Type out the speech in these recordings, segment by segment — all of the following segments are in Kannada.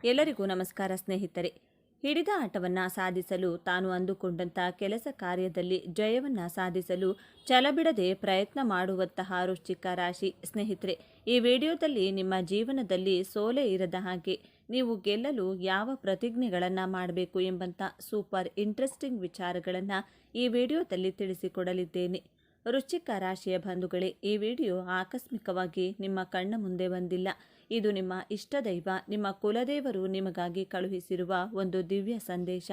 ಎಲ್ಲರಿಗೂ ನಮಸ್ಕಾರ ಸ್ನೇಹಿತರೆ. ಹಿಡಿದ ಆಟವನ್ನು ಸಾಧಿಸಲು ತಾನು ಅಂದುಕೊಂಡಂಥ ಕೆಲಸ ಕಾರ್ಯದಲ್ಲಿ ಜಯವನ್ನು ಸಾಧಿಸಲು ಛಲಬಿಡದೆ ಪ್ರಯತ್ನ ಮಾಡುವಂತಹ ವೃಶ್ಚಿಕ ರಾಶಿ ಸ್ನೇಹಿತರೆ, ಈ ವಿಡಿಯೋದಲ್ಲಿ ನಿಮ್ಮ ಜೀವನದಲ್ಲಿ ಸೋಲೆ ಇರದ ಹಾಗೆ ನೀವು ಗೆಲ್ಲಲು ಯಾವ ಪ್ರತಿಜ್ಞೆಗಳನ್ನು ಮಾಡಬೇಕು ಎಂಬಂಥ ಸೂಪರ್ ಇಂಟ್ರೆಸ್ಟಿಂಗ್ ವಿಚಾರಗಳನ್ನು ಈ ವಿಡಿಯೋದಲ್ಲಿ ತಿಳಿಸಿಕೊಡಲಿದ್ದೇನೆ. ವೃಶ್ಚಿಕ ರಾಶಿಯ ಬಂಧುಗಳೇ, ಈ ವಿಡಿಯೋ ಆಕಸ್ಮಿಕವಾಗಿ ನಿಮ್ಮ ಕಣ್ಣ ಮುಂದೆ ಬಂದಿಲ್ಲ. ಇದು ನಿಮ್ಮ ಇಷ್ಟ ದೈವ, ನಿಮ್ಮ ಕುಲದೇವರು ನಿಮಗಾಗಿ ಕಳುಹಿಸಿರುವ ಒಂದು ದಿವ್ಯ ಸಂದೇಶ.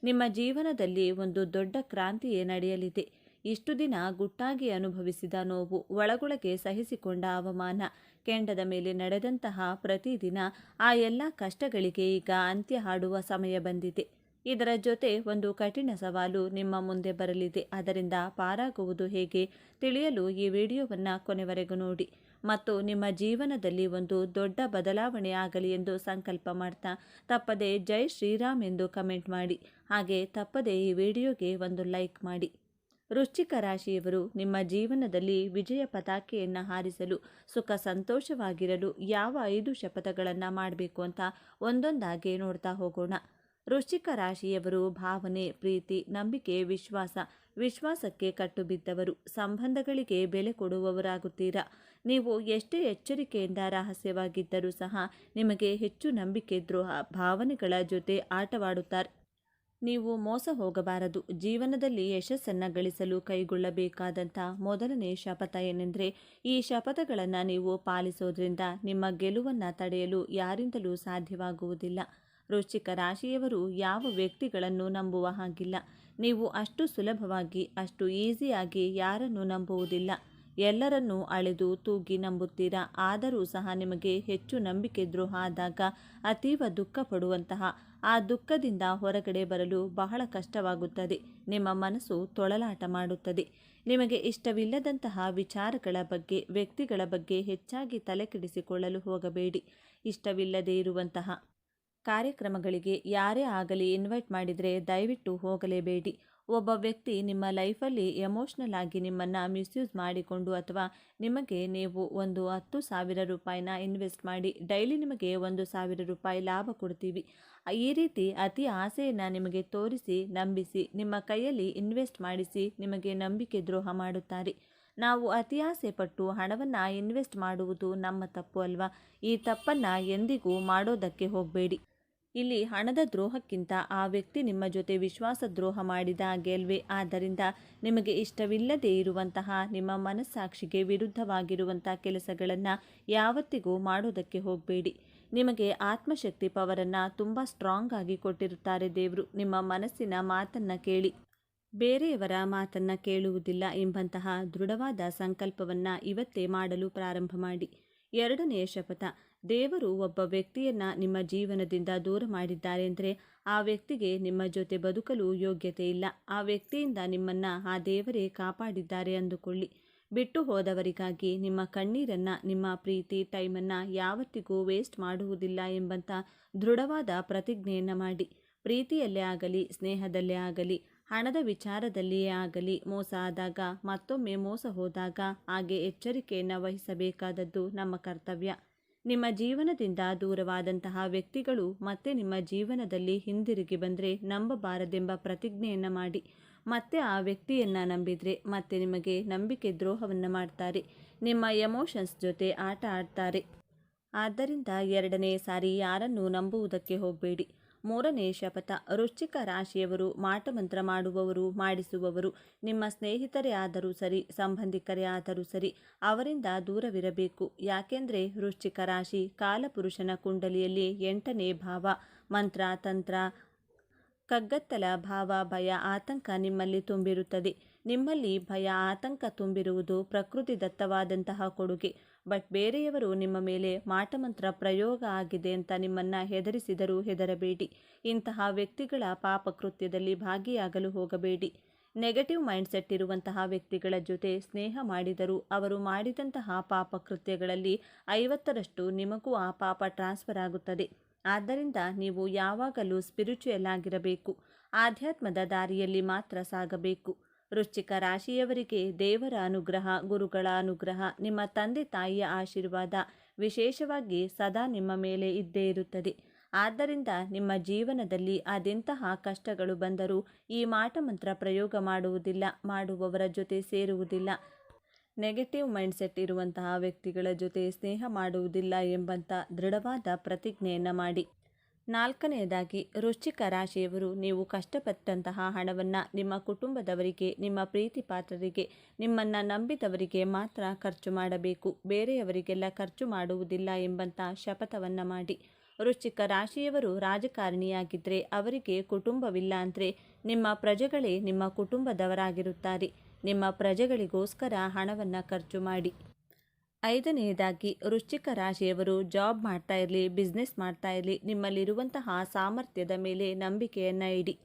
ನಿಮ್ಮ ಜೀವನದಲ್ಲಿ ಒಂದು ದೊಡ್ಡ ಕ್ರಾಂತಿಯೇ ನಡೆಯಲಿದೆ. ಇಷ್ಟು ದಿನ ಗುಟ್ಟಾಗಿ ಅನುಭವಿಸಿದ ನೋವು, ಒಳಗೊಳಗೆ ಸಹಿಸಿಕೊಂಡ ಅವಮಾನ, ಕೆಂಡದ ಮೇಲೆ ನಡೆದಂತಹ ಪ್ರತಿದಿನ ಆ ಎಲ್ಲ ಕಷ್ಟಗಳಿಗೆ ಈಗ ಅಂತ್ಯ ಹಾಡುವ ಸಮಯ ಬಂದಿದೆ. ಇದರ ಜೊತೆ ಒಂದು ಕಠಿಣ ಸವಾಲು ನಿಮ್ಮ ಮುಂದೆ ಬರಲಿದೆ. ಅದರಿಂದ ಪಾರಾಗುವುದು ಹೇಗೆ ತಿಳಿಯಲು ಈ ವಿಡಿಯೋವನ್ನು ಕೊನೆವರೆಗೂ ನೋಡಿ ಮತ್ತು ನಿಮ್ಮ ಜೀವನದಲ್ಲಿ ಒಂದು ದೊಡ್ಡ ಬದಲಾವಣೆ ಆಗಲಿ ಎಂದು ಸಂಕಲ್ಪ ಮಾಡ್ತಾ ತಪ್ಪದೆ ಜೈ ಶ್ರೀರಾಮ್ ಎಂದು ಕಮೆಂಟ್ ಮಾಡಿ. ಹಾಗೆ ತಪ್ಪದೆ ಈ ವಿಡಿಯೋಗೆ ಒಂದು ಲೈಕ್ ಮಾಡಿ. ವೃಶ್ಚಿಕ ರಾಶಿಯವರು ನಿಮ್ಮ ಜೀವನದಲ್ಲಿ ವಿಜಯ ಪತಾಕೆಯನ್ನು ಹಾರಿಸಲು, ಸುಖ ಸಂತೋಷವಾಗಿರಲು ಯಾವ 5 ಶಪಥಗಳನ್ನು ಮಾಡಬೇಕು ಅಂತ ಒಂದೊಂದಾಗಿ ನೋಡ್ತಾ ಹೋಗೋಣ. ವೃಶ್ಚಿಕ ರಾಶಿಯವರು ಭಾವನೆ, ಪ್ರೀತಿ, ನಂಬಿಕೆ, ವಿಶ್ವಾಸಕ್ಕೆ ಕಟ್ಟುಬಿದ್ದವರು. ಸಂಬಂಧಗಳಿಗೆ ಬೆಲೆ ಕೊಡುವವರಾಗುತ್ತೀರಾ. ನೀವು ಎಷ್ಟೇ ಎಚ್ಚರಿಕೆಯಿಂದ ರಹಸ್ಯವಾಗಿದ್ದರೂ ಸಹ ನಿಮಗೆ ಹೆಚ್ಚು ನಂಬಿಕೆ ದ್ರೋಹ ಭಾವನೆಗಳ ಜೊತೆ ಆಟವಾಡುತ್ತಾರೆ. ನೀವು ಮೋಸ ಹೋಗಬಾರದು. ಜೀವನದಲ್ಲಿ ಯಶಸ್ಸನ್ನು ಗಳಿಸಲು ಕೈಗೊಳ್ಳಬೇಕಾದಂಥ ಮೊದಲನೇ ಶಪಥ ಏನೆಂದರೆ, ಈ ಶಪಥಗಳನ್ನು ನೀವು ಪಾಲಿಸೋದ್ರಿಂದ ನಿಮ್ಮ ಗೆಲುವನ್ನು ತಡೆಯಲು ಯಾರಿಂದಲೂ ಸಾಧ್ಯವಾಗುವುದಿಲ್ಲ. ವೃಶ್ಚಿಕ ರಾಶಿಯವರು ಯಾವ ವ್ಯಕ್ತಿಗಳನ್ನು ನಂಬುವ ಹಾಗಿಲ್ಲ. ನೀವು ಅಷ್ಟು ಸುಲಭವಾಗಿ, ಅಷ್ಟು ಈಸಿಯಾಗಿ ಯಾರನ್ನು ನಂಬುವುದಿಲ್ಲ. ಎಲ್ಲರನ್ನೂ ಅಳೆದು ತೂಗಿ ನಂಬುತ್ತೀರಾ. ಆದರೂ ಸಹ ನಿಮಗೆ ಹೆಚ್ಚು ನಂಬಿಕೆ ದ್ರೋಹ ಆದಾಗ ಅತೀವ ದುಃಖ ಪಡುವಂತಹ, ಆ ದುಃಖದಿಂದ ಹೊರಗಡೆ ಬರಲು ಬಹಳ ಕಷ್ಟವಾಗುತ್ತದೆ. ನಿಮ್ಮ ಮನಸ್ಸು ತೊಳಲಾಟ ಮಾಡುತ್ತದೆ. ನಿಮಗೆ ಇಷ್ಟವಿಲ್ಲದಂತಹ ವಿಚಾರಗಳ ಬಗ್ಗೆ, ವ್ಯಕ್ತಿಗಳ ಬಗ್ಗೆ ಹೆಚ್ಚಾಗಿ ತಲೆಕೆಡಿಸಿಕೊಳ್ಳಲು ಹೋಗಬೇಡಿ. ಇಷ್ಟವಿಲ್ಲದೇ ಇರುವಂತಹ ಕಾರ್ಯಕ್ರಮಗಳಿಗೆ ಯಾರೇ ಆಗಲಿ ಇನ್ವೈಟ್ ಮಾಡಿದರೆ ದಯವಿಟ್ಟು ಹೋಗಲೇಬೇಡಿ. ಒಬ್ಬ ವ್ಯಕ್ತಿ ನಿಮ್ಮ ಲೈಫಲ್ಲಿ ಎಮೋಷ್ನಲ್ ಆಗಿ ನಿಮ್ಮನ್ನು ಮಿಸ್ಯೂಸ್ ಮಾಡಿಕೊಂಡು, ಅಥವಾ ನಿಮಗೆ ನೀವು ಒಂದು 10,000 ರೂಪಾಯಿನ ಇನ್ವೆಸ್ಟ್ ಮಾಡಿ ಡೈಲಿ ನಿಮಗೆ 1,000 ರೂಪಾಯಿ ಲಾಭ ಕೊಡ್ತೀವಿ, ಈ ರೀತಿ ಅತಿ ಆಸೆಯನ್ನು ನಿಮಗೆ ತೋರಿಸಿ, ನಂಬಿಸಿ, ನಿಮ್ಮ ಕೈಯಲ್ಲಿ ಇನ್ವೆಸ್ಟ್ ಮಾಡಿಸಿ ನಿಮಗೆ ನಂಬಿಕೆ ದ್ರೋಹ ಮಾಡುತ್ತಾರೆ. ನಾವು ಅತಿ ಆಸೆ ಪಟ್ಟು ಹಣವನ್ನು ಇನ್ವೆಸ್ಟ್ ಮಾಡುವುದು ನಮ್ಮ ತಪ್ಪು ಅಲ್ವಾ? ಈ ತಪ್ಪನ್ನು ಎಂದಿಗೂ ಮಾಡೋದಕ್ಕೆ ಹೋಗಬೇಡಿ. ಇಲ್ಲಿ ಹಣದ ದ್ರೋಹಕ್ಕಿಂತ ಆ ವ್ಯಕ್ತಿ ನಿಮ್ಮ ಜೊತೆ ವಿಶ್ವಾಸ ದ್ರೋಹ ಮಾಡಿದ ಹಾಗೆ ಅಲ್ವೇ? ಆದ್ದರಿಂದ ನಿಮಗೆ ಇಷ್ಟವಿಲ್ಲದೇ ಇರುವಂತಹ, ನಿಮ್ಮ ಮನಸ್ಸಾಕ್ಷಿಗೆ ವಿರುದ್ಧವಾಗಿರುವಂಥ ಕೆಲಸಗಳನ್ನು ಯಾವತ್ತಿಗೂ ಮಾಡೋದಕ್ಕೆ ಹೋಗಬೇಡಿ. ನಿಮಗೆ ಆತ್ಮಶಕ್ತಿ ಪವರನ್ನು ತುಂಬ ಸ್ಟ್ರಾಂಗ್ ಆಗಿ ಕೊಟ್ಟಿರುತ್ತಾರೆ ದೇವರು. ನಿಮ್ಮ ಮನಸ್ಸಿನ ಮಾತನ್ನು ಕೇಳಿ, ಬೇರೆಯವರ ಮಾತನ್ನು ಕೇಳುವುದಿಲ್ಲ ಎಂಬಂತಹ ದೃಢವಾದ ಸಂಕಲ್ಪವನ್ನು ಇವತ್ತೇ ಮಾಡಲು ಪ್ರಾರಂಭ ಮಾಡಿ. ಎರಡನೆಯ ಶಪಥ, ದೇವರು ಒಬ್ಬ ವ್ಯಕ್ತಿಯನ್ನು ನಿಮ್ಮ ಜೀವನದಿಂದ ದೂರ ಮಾಡಿದ್ದಾರೆ ಅಂದರೆ ಆ ವ್ಯಕ್ತಿಗೆ ನಿಮ್ಮ ಜೊತೆ ಬದುಕಲು ಯೋಗ್ಯತೆ ಇಲ್ಲ. ಆ ವ್ಯಕ್ತಿಯಿಂದ ನಿಮ್ಮನ್ನು ಆ ದೇವರೇ ಕಾಪಾಡಿದ್ದಾರೆ ಅಂದುಕೊಳ್ಳಿ. ಬಿಟ್ಟು ಹೋದವರಿಗಾಗಿ ನಿಮ್ಮ ಕಣ್ಣೀರನ್ನು, ನಿಮ್ಮ ಪ್ರೀತಿ ಟೈಮನ್ನು ಯಾವತ್ತಿಗೂ ವೇಸ್ಟ್ ಮಾಡುವುದಿಲ್ಲ ಎಂಬಂಥ ದೃಢವಾದ ಪ್ರತಿಜ್ಞೆಯನ್ನು ಮಾಡಿ. ಪ್ರೀತಿಯಲ್ಲೇ ಆಗಲಿ, ಸ್ನೇಹದಲ್ಲೇ ಆಗಲಿ, ಹಣದ ವಿಚಾರದಲ್ಲಿಯೇ ಆಗಲಿ, ಮೋಸ ಆದಾಗ, ಮತ್ತೊಮ್ಮೆ ಮೋಸ ಹೋದಾಗ ಹಾಗೆ ಎಚ್ಚರಿಕೆಯನ್ನು ವಹಿಸಬೇಕಾದದ್ದು ನಮ್ಮ ಕರ್ತವ್ಯ. ನಿಮ್ಮ ಜೀವನದಿಂದ ದೂರವಾದಂತಹ ವ್ಯಕ್ತಿಗಳು ಮತ್ತೆ ನಿಮ್ಮ ಜೀವನದಲ್ಲಿ ಹಿಂದಿರುಗಿ ಬಂದರೆ ನಂಬಬಾರದೆಂಬ ಪ್ರತಿಜ್ಞೆಯನ್ನು ಮಾಡಿ. ಮತ್ತೆ ಆ ವ್ಯಕ್ತಿಯನ್ನು ನಂಬಿದರೆ ಮತ್ತೆ ನಿಮಗೆ ನಂಬಿಕೆ ದ್ರೋಹವನ್ನು ಮಾಡ್ತಾರೆ. ನಿಮ್ಮ ಎಮೋಷನ್ಸ್ ಜೊತೆ ಆಟ ಆಡ್ತಾರೆ. ಆದ್ದರಿಂದ ಎರಡನೇ ಸಾರಿ ಯಾರನ್ನೂ ನಂಬುವುದಕ್ಕೆ ಹೋಗಬೇಡಿ. ಮೂರನೇ ಶಪಥ, ವೃಶ್ಚಿಕ ರಾಶಿಯವರು ಮಾಟಮಂತ್ರ ಮಾಡುವವರು, ಮಾಡಿಸುವವರು, ನಿಮ್ಮ ಸ್ನೇಹಿತರೇ ಆದರೂ ಸರಿ, ಸಂಬಂಧಿಕರೇ ಆದರೂ ಸರಿ, ಅವರಿಂದ ದೂರವಿರಬೇಕು. ಯಾಕೆಂದರೆ ವೃಶ್ಚಿಕ ರಾಶಿ ಕಾಲಪುರುಷನ ಕುಂಡಲಿಯಲ್ಲಿ 8ನೇ ಭಾವ. ಮಂತ್ರ, ತಂತ್ರ, ಕಗ್ಗತ್ತಲ ಭಾವ, ಭಯ, ಆತಂಕ ನಿಮ್ಮಲ್ಲಿ ತುಂಬಿರುತ್ತದೆ. ನಿಮ್ಮಲ್ಲಿ ಭಯ, ಆತಂಕ ತುಂಬಿರುವುದು ಪ್ರಕೃತಿದತ್ತವಾದಂತಹ ಕೊಡುಗೆ. ಬಟ್ ಬೇರೆಯವರು ನಿಮ್ಮ ಮೇಲೆ ಮಾಟಮಂತ್ರ ಪ್ರಯೋಗ ಆಗಿದೆ ಅಂತ ನಿಮ್ಮನ್ನು ಹೆದರಿಸಿದರೂ ಹೆದರಬೇಡಿ. ಇಂತಹ ವ್ಯಕ್ತಿಗಳ ಪಾಪಕೃತ್ಯದಲ್ಲಿ ಭಾಗಿಯಾಗಲು ಹೋಗಬೇಡಿ. ನೆಗೆಟಿವ್ ಮೈಂಡ್ಸೆಟ್ ಇರುವಂತಹ ವ್ಯಕ್ತಿಗಳ ಜೊತೆ ಸ್ನೇಹ ಮಾಡಿದರೂ ಅವರು ಮಾಡಿದಂತಹ ಪಾಪಕೃತ್ಯಗಳಲ್ಲಿ 50ರಷ್ಟು ನಿಮಗೂ ಆ ಪಾಪ ಟ್ರಾನ್ಸ್ಫರ್ ಆಗುತ್ತದೆ. ಆದ್ದರಿಂದ ನೀವು ಯಾವಾಗಲೂ ಸ್ಪಿರಿಚುಯಲ್ ಆಗಿರಬೇಕು. ಆಧ್ಯಾತ್ಮದ ದಾರಿಯಲ್ಲಿ ಮಾತ್ರ ಸಾಗಬೇಕು. ವೃಶ್ಚಿಕ ರಾಶಿಯವರಿಗೆ ದೇವರ ಅನುಗ್ರಹ, ಗುರುಗಳ ಅನುಗ್ರಹ, ನಿಮ್ಮ ತಂದೆ ತಾಯಿಯ ಆಶೀರ್ವಾದ ವಿಶೇಷವಾಗಿ ಸದಾ ನಿಮ್ಮ ಮೇಲೆ ಇದ್ದೇ ಇರುತ್ತದೆ. ಆದ್ದರಿಂದ ನಿಮ್ಮ ಜೀವನದಲ್ಲಿ ಅದೆಂತಹ ಕಷ್ಟಗಳು ಬಂದರೂ ಈ ಮಾಟಮಂತ್ರ ಪ್ರಯೋಗ ಮಾಡುವುದಿಲ್ಲ, ಮಾಡುವವರ ಜೊತೆ ಸೇರುವುದಿಲ್ಲ, ನೆಗೆಟಿವ್ ಮೈಂಡ್ಸೆಟ್ ಇರುವಂತಹ ವ್ಯಕ್ತಿಗಳ ಜೊತೆ ಸ್ನೇಹ ಮಾಡುವುದಿಲ್ಲ ಎಂಬಂಥ ದೃಢವಾದ ಪ್ರತಿಜ್ಞೆಯನ್ನು ಮಾಡಿ. ನಾಲ್ಕನೆಯದಾಗಿ, ವೃಶ್ಚಿಕ ರಾಶಿಯವರು ನೀವು ಕಷ್ಟಪಟ್ಟಂತಹ ಹಣವನ್ನು ನಿಮ್ಮ ಕುಟುಂಬದವರಿಗೆ, ನಿಮ್ಮ ಪ್ರೀತಿ ಪಾತ್ರರಿಗೆ, ನಿಮ್ಮನ್ನು ನಂಬಿದವರಿಗೆ ಮಾತ್ರ ಖರ್ಚು ಮಾಡಬೇಕು, ಬೇರೆಯವರಿಗೆಲ್ಲ ಖರ್ಚು ಮಾಡುವುದಿಲ್ಲ ಎಂಬಂಥ ಶಪಥವನ್ನು ಮಾಡಿ. ವೃಶ್ಚಿಕ ರಾಶಿಯವರು ರಾಜಕಾರಣಿಯಾಗಿದ್ದರೆ ಅವರಿಗೆ ಕುಟುಂಬವಿಲ್ಲ ಅಂದರೆ ನಿಮ್ಮ ಪ್ರಜೆಗಳೇ ನಿಮ್ಮ ಕುಟುಂಬದವರಾಗಿರುತ್ತಾರೆ. ನಿಮ್ಮ ಪ್ರಜೆಗಳಿಗೋಸ್ಕರ ಹಣವನ್ನು ಖರ್ಚು ಮಾಡಿ. ಐದನೆಯದಾಗಿ, ವೃಶ್ಚಿಕ ರಾಶಿಯವರು ಜಾಬ್ ಮಾಡ್ತಾ ಇರಲಿ, ಬಿಸ್ನೆಸ್ ಮಾಡ್ತಾ ಇರಲಿ, ನಿಮ್ಮಲ್ಲಿರುವಂತಹ ಸಾಮರ್ಥ್ಯದ ಮೇಲೆ ನಂಬಿಕೆಯನ್ನು ಇಡಿ.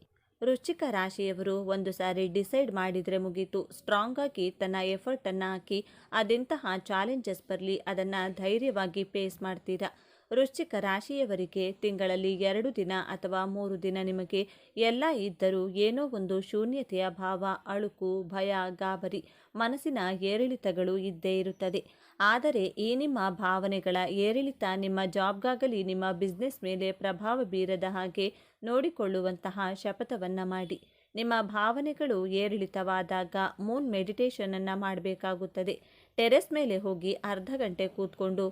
ವೃಶ್ಚಿಕ ರಾಶಿಯವರು ಒಂದು ಸಾರಿ ಡಿಸೈಡ್ ಮಾಡಿದರೆ ಮುಗೀತು. ಸ್ಟ್ರಾಂಗ್ ಆಗಿ ತನ್ನ ಎಫರ್ಟನ್ನು ಹಾಕಿ ಅದೆಂತಹ ಚಾಲೆಂಜಸ್ ಬರಲಿ ಅದನ್ನು ಧೈರ್ಯವಾಗಿ ಫೇಸ್ ಮಾಡ್ತೀರಾ. ವೃಶ್ಚಿಕ ರಾಶಿಯವರಿಗೆ ತಿಂಗಳಲ್ಲಿ 2 ದಿನ ಅಥವಾ 3 ದಿನ ನಿಮಗೆ ಎಲ್ಲ ಇದ್ದರೂ ಏನೋ ಒಂದು ಶೂನ್ಯತೆಯ ಭಾವ, ಅಳುಕು, ಭಯ, ಗಾಬರಿ, ಮನಸ್ಸಿನ ಏರಿಳಿತಗಳು ಇದ್ದೇ ಇರುತ್ತದೆ. ಆದರೆ ಈ ನಿಮ್ಮ ಭಾವನೆಗಳ ಏರಿಳಿತ ನಿಮ್ಮ ಜಾಬ್ಗಾಗಲಿ ನಿಮ್ಮ ಬಿಸ್ನೆಸ್ ಮೇಲೆ ಪ್ರಭಾವ ಬೀರದ ಹಾಗೆ ನೋಡಿಕೊಳ್ಳುವಂತಹ ಶಪಥವನ್ನು ಮಾಡಿ. ನಿಮ್ಮ ಭಾವನೆಗಳು ಏರಿಳಿತವಾದಾಗ ಮೂನ್ ಮೆಡಿಟೇಷನನ್ನು ಮಾಡಬೇಕಾಗುತ್ತದೆ. ಟೆರೆಸ್ ಮೇಲೆ ಹೋಗಿ ಅರ್ಧ ಗಂಟೆ ಕೂತ್ಕೊಂಡು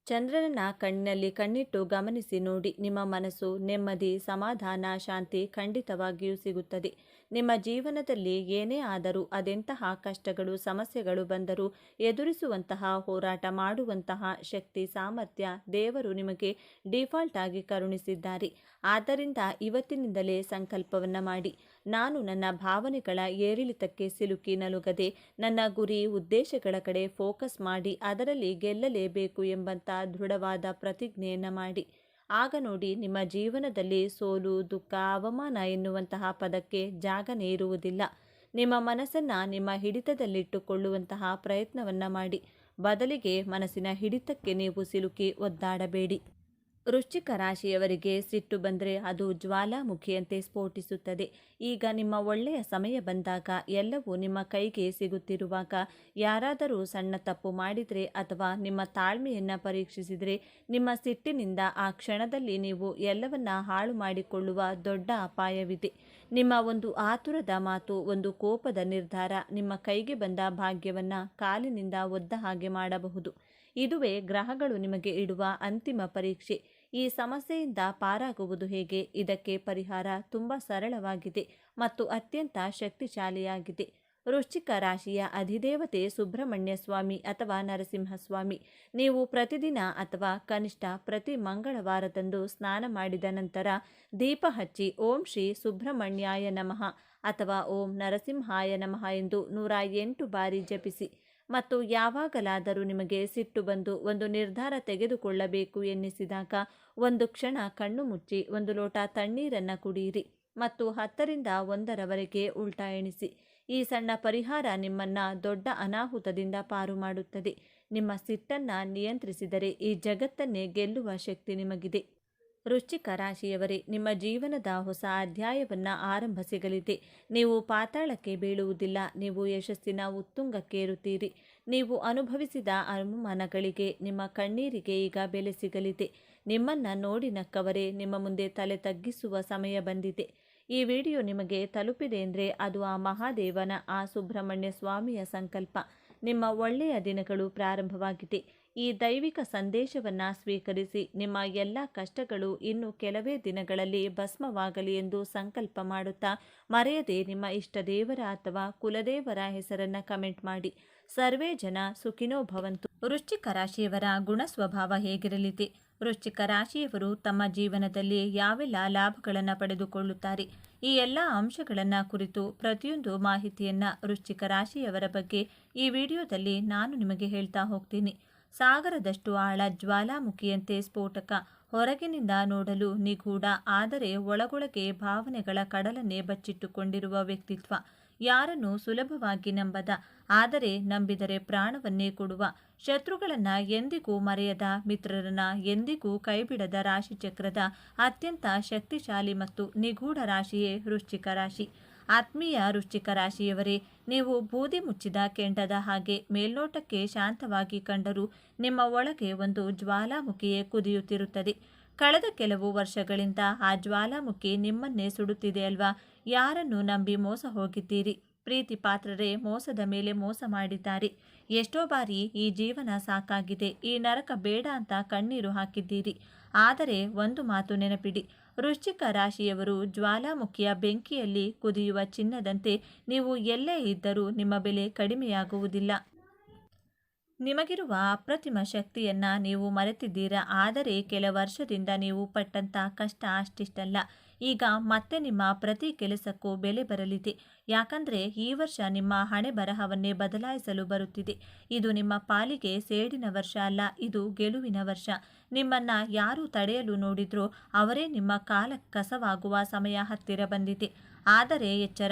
ಚಂದ್ರನ ಕಣ್ಣಿನಲ್ಲಿ ಕಣ್ಣಿಟ್ಟು ಗಮನಿಸಿ ನೋಡಿ. ನಿಮ್ಮ ಮನಸ್ಸು ನೆಮ್ಮದಿ, ಸಮಾಧಾನ, ಶಾಂತಿ ಖಂಡಿತವಾಗಿಯೂ ಸಿಗುತ್ತದೆ. ನಿಮ್ಮ ಜೀವನದಲ್ಲಿ ಏನೇ ಆದರೂ ಅದೆಂತಹ ಕಷ್ಟಗಳು, ಸಮಸ್ಯೆಗಳು ಬಂದರೂ ಎದುರಿಸುವಂತಹ, ಹೋರಾಟ ಮಾಡುವಂತಹ ಶಕ್ತಿ, ಸಾಮರ್ಥ್ಯ ದೇವರು ನಿಮಗೆ ಡಿಫಾಲ್ಟ್ ಆಗಿ ಕರುಣಿಸಿದ್ದಾರೆ. ಆದ್ದರಿಂದ ಇವತ್ತಿನಿಂದಲೇ ಸಂಕಲ್ಪವನ್ನು ಮಾಡಿ, ನಾನು ನನ್ನ ಭಾವನೆಗಳ ಏರಿಳಿತಕ್ಕೆ ಸಿಲುಕಿ ನಲುಗದೆ ನನ್ನ ಗುರಿ, ಉದ್ದೇಶಗಳ ಕಡೆ ಫೋಕಸ್ ಮಾಡಿ ಅದರಲ್ಲಿ ಗೆಲ್ಲಲೇಬೇಕು ಎಂಬಂಥ ದೃಢವಾದ ಪ್ರತಿಜ್ಞೆಯನ್ನು ಮಾಡಿ. ಆಗ ನೋಡಿ ನಿಮ್ಮ ಜೀವನದಲ್ಲಿ ಸೋಲು, ದುಃಖ, ಅವಮಾನ ಎನ್ನುವಂತಹ ಪದಕ್ಕೆ ಜಾಗನೇ ಇರುವುದಿಲ್ಲ. ನಿಮ್ಮ ಮನಸ್ಸನ್ನು ನಿಮ್ಮ ಹಿಡಿತದಲ್ಲಿಟ್ಟುಕೊಳ್ಳುವಂತಹ ಪ್ರಯತ್ನವನ್ನು ಮಾಡಿ. ಬದಲಿಗೆ ಮನಸ್ಸಿನ ಹಿಡಿತಕ್ಕೆ ನೀವು ಸಿಲುಕಿ ಒದ್ದಾಡಬೇಡಿ. ವೃಶ್ಚಿಕ ರಾಶಿಯವರಿಗೆ ಸಿಟ್ಟು ಬಂದರೆ ಅದು ಜ್ವಾಲಾಮುಖಿಯಂತೆ ಸ್ಫೋಟಿಸುತ್ತದೆ. ಈಗ ನಿಮ್ಮ ಒಳ್ಳೆಯ ಸಮಯ ಬಂದಾಗ, ಎಲ್ಲವೂ ನಿಮ್ಮ ಕೈಗೆ ಸಿಗುತ್ತಿರುವಾಗ, ಯಾರಾದರೂ ಸಣ್ಣ ತಪ್ಪು ಮಾಡಿದರೆ ಅಥವಾ ನಿಮ್ಮ ತಾಳ್ಮೆಯನ್ನು ಪರೀಕ್ಷಿಸಿದರೆ ನಿಮ್ಮ ಸಿಟ್ಟಿನಿಂದ ಆ ಕ್ಷಣದಲ್ಲಿ ನೀವು ಎಲ್ಲವನ್ನ ಹಾಳು ಮಾಡಿಕೊಳ್ಳುವ ದೊಡ್ಡ ಅಪಾಯವಿದೆ. ನಿಮ್ಮ ಒಂದು ಆತುರದ ಮಾತು, ಒಂದು ಕೋಪದ ನಿರ್ಧಾರ ನಿಮ್ಮ ಕೈಗೆ ಬಂದ ಭಾಗ್ಯವನ್ನು ಕಾಲಿನಿಂದ ಒದ್ದ ಹಾಗೆ ಮಾಡಬಹುದು. ಇದುವೇ ಗ್ರಹಗಳು ನಿಮಗೆ ಇಡುವ ಅಂತಿಮ ಪರೀಕ್ಷೆ. ಈ ಸಮಸ್ಯೆಯಿಂದ ಪಾರಾಗುವುದು ಹೇಗೆ? ಇದಕ್ಕೆ ಪರಿಹಾರ ತುಂಬ ಸರಳವಾಗಿದೆ ಮತ್ತು ಅತ್ಯಂತ ಶಕ್ತಿಶಾಲಿಯಾಗಿದೆ. ವೃಶ್ಚಿಕ ರಾಶಿಯ ಅಧಿದೇವತೆ ಸುಬ್ರಹ್ಮಣ್ಯ ಸ್ವಾಮಿ ಅಥವಾ ನರಸಿಂಹಸ್ವಾಮಿ. ನೀವು ಪ್ರತಿದಿನ ಅಥವಾ ಕನಿಷ್ಠ ಪ್ರತಿ ಮಂಗಳವಾರದಂದು ಸ್ನಾನ ಮಾಡಿದ ನಂತರ ದೀಪ ಹಚ್ಚಿ ಓಂ ಶ್ರೀ ಸುಬ್ರಹ್ಮಣ್ಯಾಯ ನಮಃ ಅಥವಾ ಓಂ ನರಸಿಂಹಾಯ ನಮಃ ಎಂದು 108 ಬಾರಿ ಜಪಿಸಿ. ಮತ್ತು ಯಾವಾಗಲಾದರೂ ನಿಮಗೆ ಸಿಟ್ಟು ಬಂದು ಒಂದು ನಿರ್ಧಾರ ತೆಗೆದುಕೊಳ್ಳಬೇಕು ಎನ್ನಿಸಿದಾಗ ಒಂದು ಕ್ಷಣ ಕಣ್ಣು ಮುಚ್ಚಿ 1 ಲೋಟ ತಣ್ಣೀರನ್ನು ಕುಡಿಯಿರಿ ಮತ್ತು 10ರಿಂದ 1ರವರೆಗೆ ಉಲ್ಟಾ ಎಣಿಸಿ. ಈ ಸಣ್ಣ ಪರಿಹಾರ ನಿಮ್ಮನ್ನು ದೊಡ್ಡ ಅನಾಹುತದಿಂದ ಪಾರು ಮಾಡುತ್ತದೆ. ನಿಮ್ಮ ಸಿಟ್ಟನ್ನು ನಿಯಂತ್ರಿಸಿದರೆ ಈ ಜಗತ್ತನ್ನೇ ಗೆಲ್ಲುವ ಶಕ್ತಿ ನಿಮಗಿದೆ. ವೃಶ್ಚಿಕ ರಾಶಿಯವರೇ, ನಿಮ್ಮ ಜೀವನದ ಹೊಸ ಅಧ್ಯಾಯವನ್ನು ಆರಂಭ ಸಿಗಲಿದೆ. ನೀವು ಪಾತಾಳಕ್ಕೆ ಬೀಳುವುದಿಲ್ಲ, ನೀವು ಯಶಸ್ಸಿನ ಉತ್ತುಂಗಕ್ಕೇರುತ್ತೀರಿ. ನೀವು ಅನುಭವಿಸಿದ ಅವಮಾನಗಳಿಗೆ, ನಿಮ್ಮ ಕಣ್ಣೀರಿಗೆ ಈಗ ಬೆಲೆ ಸಿಗಲಿದೆ. ನಿಮ್ಮನ್ನು ನೋಡಿ ನಕ್ಕವರೇ ನಿಮ್ಮ ಮುಂದೆ ತಲೆ ತಗ್ಗಿಸುವ ಸಮಯ ಬಂದಿದೆ. ಈ ವಿಡಿಯೋ ನಿಮಗೆ ತಲುಪಿದೆ ಅಂದರೆ ಅದು ಆ ಮಹಾದೇವನ, ಆ ಸುಬ್ರಹ್ಮಣ್ಯ ಸ್ವಾಮಿಯ ಸಂಕಲ್ಪ. ನಿಮ್ಮ ಒಳ್ಳೆಯ ದಿನಗಳು ಪ್ರಾರಂಭವಾಗಿದೆ. ಈ ದೈವಿಕ ಸಂದೇಶವನ್ನು ಸ್ವೀಕರಿಸಿ ನಿಮ್ಮ ಎಲ್ಲ ಕಷ್ಟಗಳು ಇನ್ನು ಕೆಲವೇ ದಿನಗಳಲ್ಲಿ ಭಸ್ಮವಾಗಲಿ ಎಂದು ಸಂಕಲ್ಪ ಮಾಡುತ್ತಾ ಮರೆಯದೆ ನಿಮ್ಮ ಇಷ್ಟ ದೇವರ ಅಥವಾ ಕುಲದೇವರ ಹೆಸರನ್ನು ಕಮೆಂಟ್ ಮಾಡಿ. ಸರ್ವೇ ಜನ ಸುಖಿನೋ ಭವಂತು. ವೃಶ್ಚಿಕ ರಾಶಿಯವರ ಗುಣ ಸ್ವಭಾವ ಹೇಗಿರಲಿದೆ? ವೃಶ್ಚಿಕ ರಾಶಿಯವರು ತಮ್ಮ ಜೀವನದಲ್ಲಿ ಯಾವೆಲ್ಲ ಲಾಭಗಳನ್ನು ಪಡೆದುಕೊಳ್ಳುತ್ತಾರೆ? ಈ ಎಲ್ಲ ಅಂಶಗಳನ್ನು ಕುರಿತು ಪ್ರತಿಯೊಂದು ಮಾಹಿತಿಯನ್ನು ವೃಶ್ಚಿಕ ರಾಶಿಯವರ ಬಗ್ಗೆ ಈ ವಿಡಿಯೋದಲ್ಲಿ ನಾನು ನಿಮಗೆ ಹೇಳ್ತಾ ಹೋಗ್ತೀನಿ. ಸಾಗರದಷ್ಟು ಆಳ, ಜ್ವಾಲಾಮುಖಿಯಂತೆ ಸ್ಫೋಟಕ, ಹೊರಗಿನಿಂದ ನೋಡಲು ನಿಗೂಢ, ಆದರೆ ಒಳಗೊಳಗೆ ಭಾವನೆಗಳ ಕಡಲನ್ನೇ ಬಚ್ಚಿಟ್ಟುಕೊಂಡಿರುವ ವ್ಯಕ್ತಿತ್ವ. ಯಾರನ್ನು ಸುಲಭವಾಗಿ ನಂಬದ, ಆದರೆ ನಂಬಿದರೆ ಪ್ರಾಣವನ್ನೇ ಕೊಡುವ, ಶತ್ರುಗಳನ್ನು ಎಂದಿಗೂ ಮರೆಯದ, ಮಿತ್ರರನ್ನ ಎಂದಿಗೂ ಕೈಬಿಡದ ರಾಶಿಚಕ್ರದ ಅತ್ಯಂತ ಶಕ್ತಿಶಾಲಿ ಮತ್ತು ನಿಗೂಢ ರಾಶಿಯೇ ವೃಶ್ಚಿಕ ರಾಶಿ. ಆತ್ಮೀಯ ವೃಶ್ಚಿಕ ರಾಶಿಯವರೇ, ನೀವು ಬೂದಿ ಮುಚ್ಚಿದ ಕೆಂಡದ ಹಾಗೆ ಮೇಲ್ನೋಟಕ್ಕೆ ಶಾಂತವಾಗಿ ಕಂಡರೂ ನಿಮ್ಮ ಒಳಗೆ ಒಂದು ಜ್ವಾಲಾಮುಖಿಯೇ ಕುದಿಯುತ್ತಿರುತ್ತದೆ. ಕಳೆದ ಕೆಲವು ವರ್ಷಗಳಿಂದ ಆ ಜ್ವಾಲಾಮುಖಿ ನಿಮ್ಮನ್ನೇ ಸುಡುತ್ತಿದೆ ಅಲ್ವಾ? ಯಾರನ್ನು ನಂಬಿ ಮೋಸ ಹೋಗಿದ್ದೀರಿ? ಪ್ರೀತಿ ಪಾತ್ರರೇ ಮೋಸದ ಮೇಲೆ ಮೋಸ ಮಾಡಿದ್ದಾರೆ. ಎಷ್ಟೋ ಬಾರಿ ಈ ಜೀವನ ಸಾಕಾಗಿದೆ, ಈ ನರಕ ಬೇಡ ಅಂತ ಕಣ್ಣೀರು ಹಾಕಿದ್ದೀರಿ. ಆದರೆ ಒಂದು ಮಾತು ನೆನಪಿಡಿ, ವೃಶ್ಚಿಕ ರಾಶಿಯವರು ಜ್ವಾಲಾಮುಖಿಯ ಬೆಂಕಿಯಲ್ಲಿ ಕುದಿಯುವ ಚಿನ್ನದಂತೆ. ನೀವು ಎಲ್ಲೇ ಇದ್ದರೂ ನಿಮ್ಮ ಬೆಲೆ ಕಡಿಮೆಯಾಗುವುದಿಲ್ಲ. ನಿಮಗಿರುವ ಅಪ್ರತಿಮ ಶಕ್ತಿಯನ್ನ ನೀವು ಮರೆತಿದ್ದೀರಾ. ಆದರೆ ಕೆಲ ವರ್ಷದಿಂದ ನೀವು ಪಟ್ಟಂತ ಕಷ್ಟ ಅಷ್ಟಿಷ್ಟಲ್ಲ. ಈಗ ಮತ್ತೆ ನಿಮ್ಮ ಪ್ರತಿ ಕೆಲಸಕ್ಕೂ ಬೆಲೆ ಬರಲಿದೆ. ಯಾಕಂದ್ರೆ ಈ ವರ್ಷ ನಿಮ್ಮ ಹಣೆ ಬರಹವನ್ನೇ ಬದಲಾಯಿಸಲು ಬರುತ್ತಿದೆ. ಇದು ನಿಮ್ಮ ಪಾಲಿಗೆ ಸೇಡಿನ ವರ್ಷ ಅಲ್ಲ, ಇದು ಗೆಲುವಿನ ವರ್ಷ. ನಿಮ್ಮನ್ನ ಯಾರು ತಡೆಯಲು ನೋಡಿದ್ರೋ ಅವರೇ ನಿಮ್ಮ ಕಾಲ ಕಸವಾಗುವ ಸಮಯ ಹತ್ತಿರ ಬಂದಿದೆ. ಆದರೆ ಎಚ್ಚರ,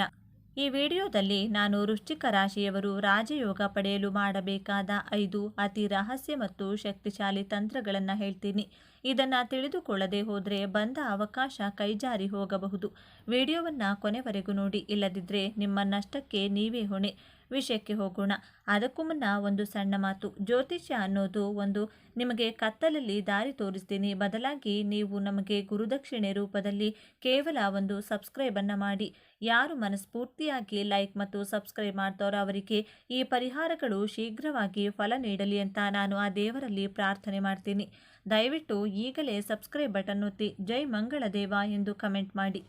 ಈ ವಿಡಿಯೋದಲ್ಲಿ ನಾನು ವೃಶ್ಚಿಕ ರಾಶಿಯವರು ರಾಜಯೋಗ ಪಡೆಯಲು ಮಾಡಬೇಕಾದ 5 ಅತಿ ರಹಸ್ಯ ಮತ್ತು ಶಕ್ತಿಶಾಲಿ ತಂತ್ರಗಳನ್ನು ಹೇಳ್ತೀನಿ. ಇದನ್ನು ತಿಳಿದುಕೊಳ್ಳದೆ ಹೋದರೆ ಬಂದ ಅವಕಾಶ ಕೈಜಾರಿ ಹೋಗಬಹುದು. ವಿಡಿಯೋವನ್ನು ಕೊನೆವರೆಗೂ ನೋಡಿ, ಇಲ್ಲದಿದ್ದರೆ ನಿಮ್ಮ ನಷ್ಟಕ್ಕೆ ನೀವೇ ಹೊಣೆ. ವಿಷಯಕ್ಕೆ ಹೋಗೋಣ. ಅದಕ್ಕೂ ಮುನ್ನ ಒಂದು ಸಣ್ಣ ಮಾತು. ಜ್ಯೋತಿಷ್ಯ ಅನ್ನೋದು ನಿಮಗೆ ಕತ್ತಲಲ್ಲಿ ದಾರಿ ತೋರಿಸ್ತೀನಿ, ಬದಲಾಗಿ ನೀವು ನಮಗೆ ಗುರುದಕ್ಷಿಣೆ ರೂಪದಲ್ಲಿ ಕೇವಲ ಒಂದು ಸಬ್ಸ್ಕ್ರೈಬನ್ನು ಮಾಡಿ. ಯಾರು ಮನಸ್ಫೂರ್ತಿಯಾಗಿ ಲೈಕ್ ಮತ್ತು ಸಬ್ಸ್ಕ್ರೈಬ್ ಮಾಡ್ತಾರೋ ಅವರಿಗೆ ಈ ಪರಿಹಾರಗಳು ಶೀಘ್ರವಾಗಿ ಫಲ ನೀಡಲಿ ಅಂತ ನಾನು ಆ ದೇವರಲ್ಲಿ ಪ್ರಾರ್ಥನೆ ಮಾಡ್ತೀನಿ. ದಯವಿಟ್ಟು ಈಗಲೇ ಸಬ್ಸ್ಕ್ರೈಬ್ ಬಟನ್ ಒತ್ತಿ ಜೈ ಮಂಗಳದೇವ ಎಂದು ಕಮೆಂಟ್ ಮಾಡಿ.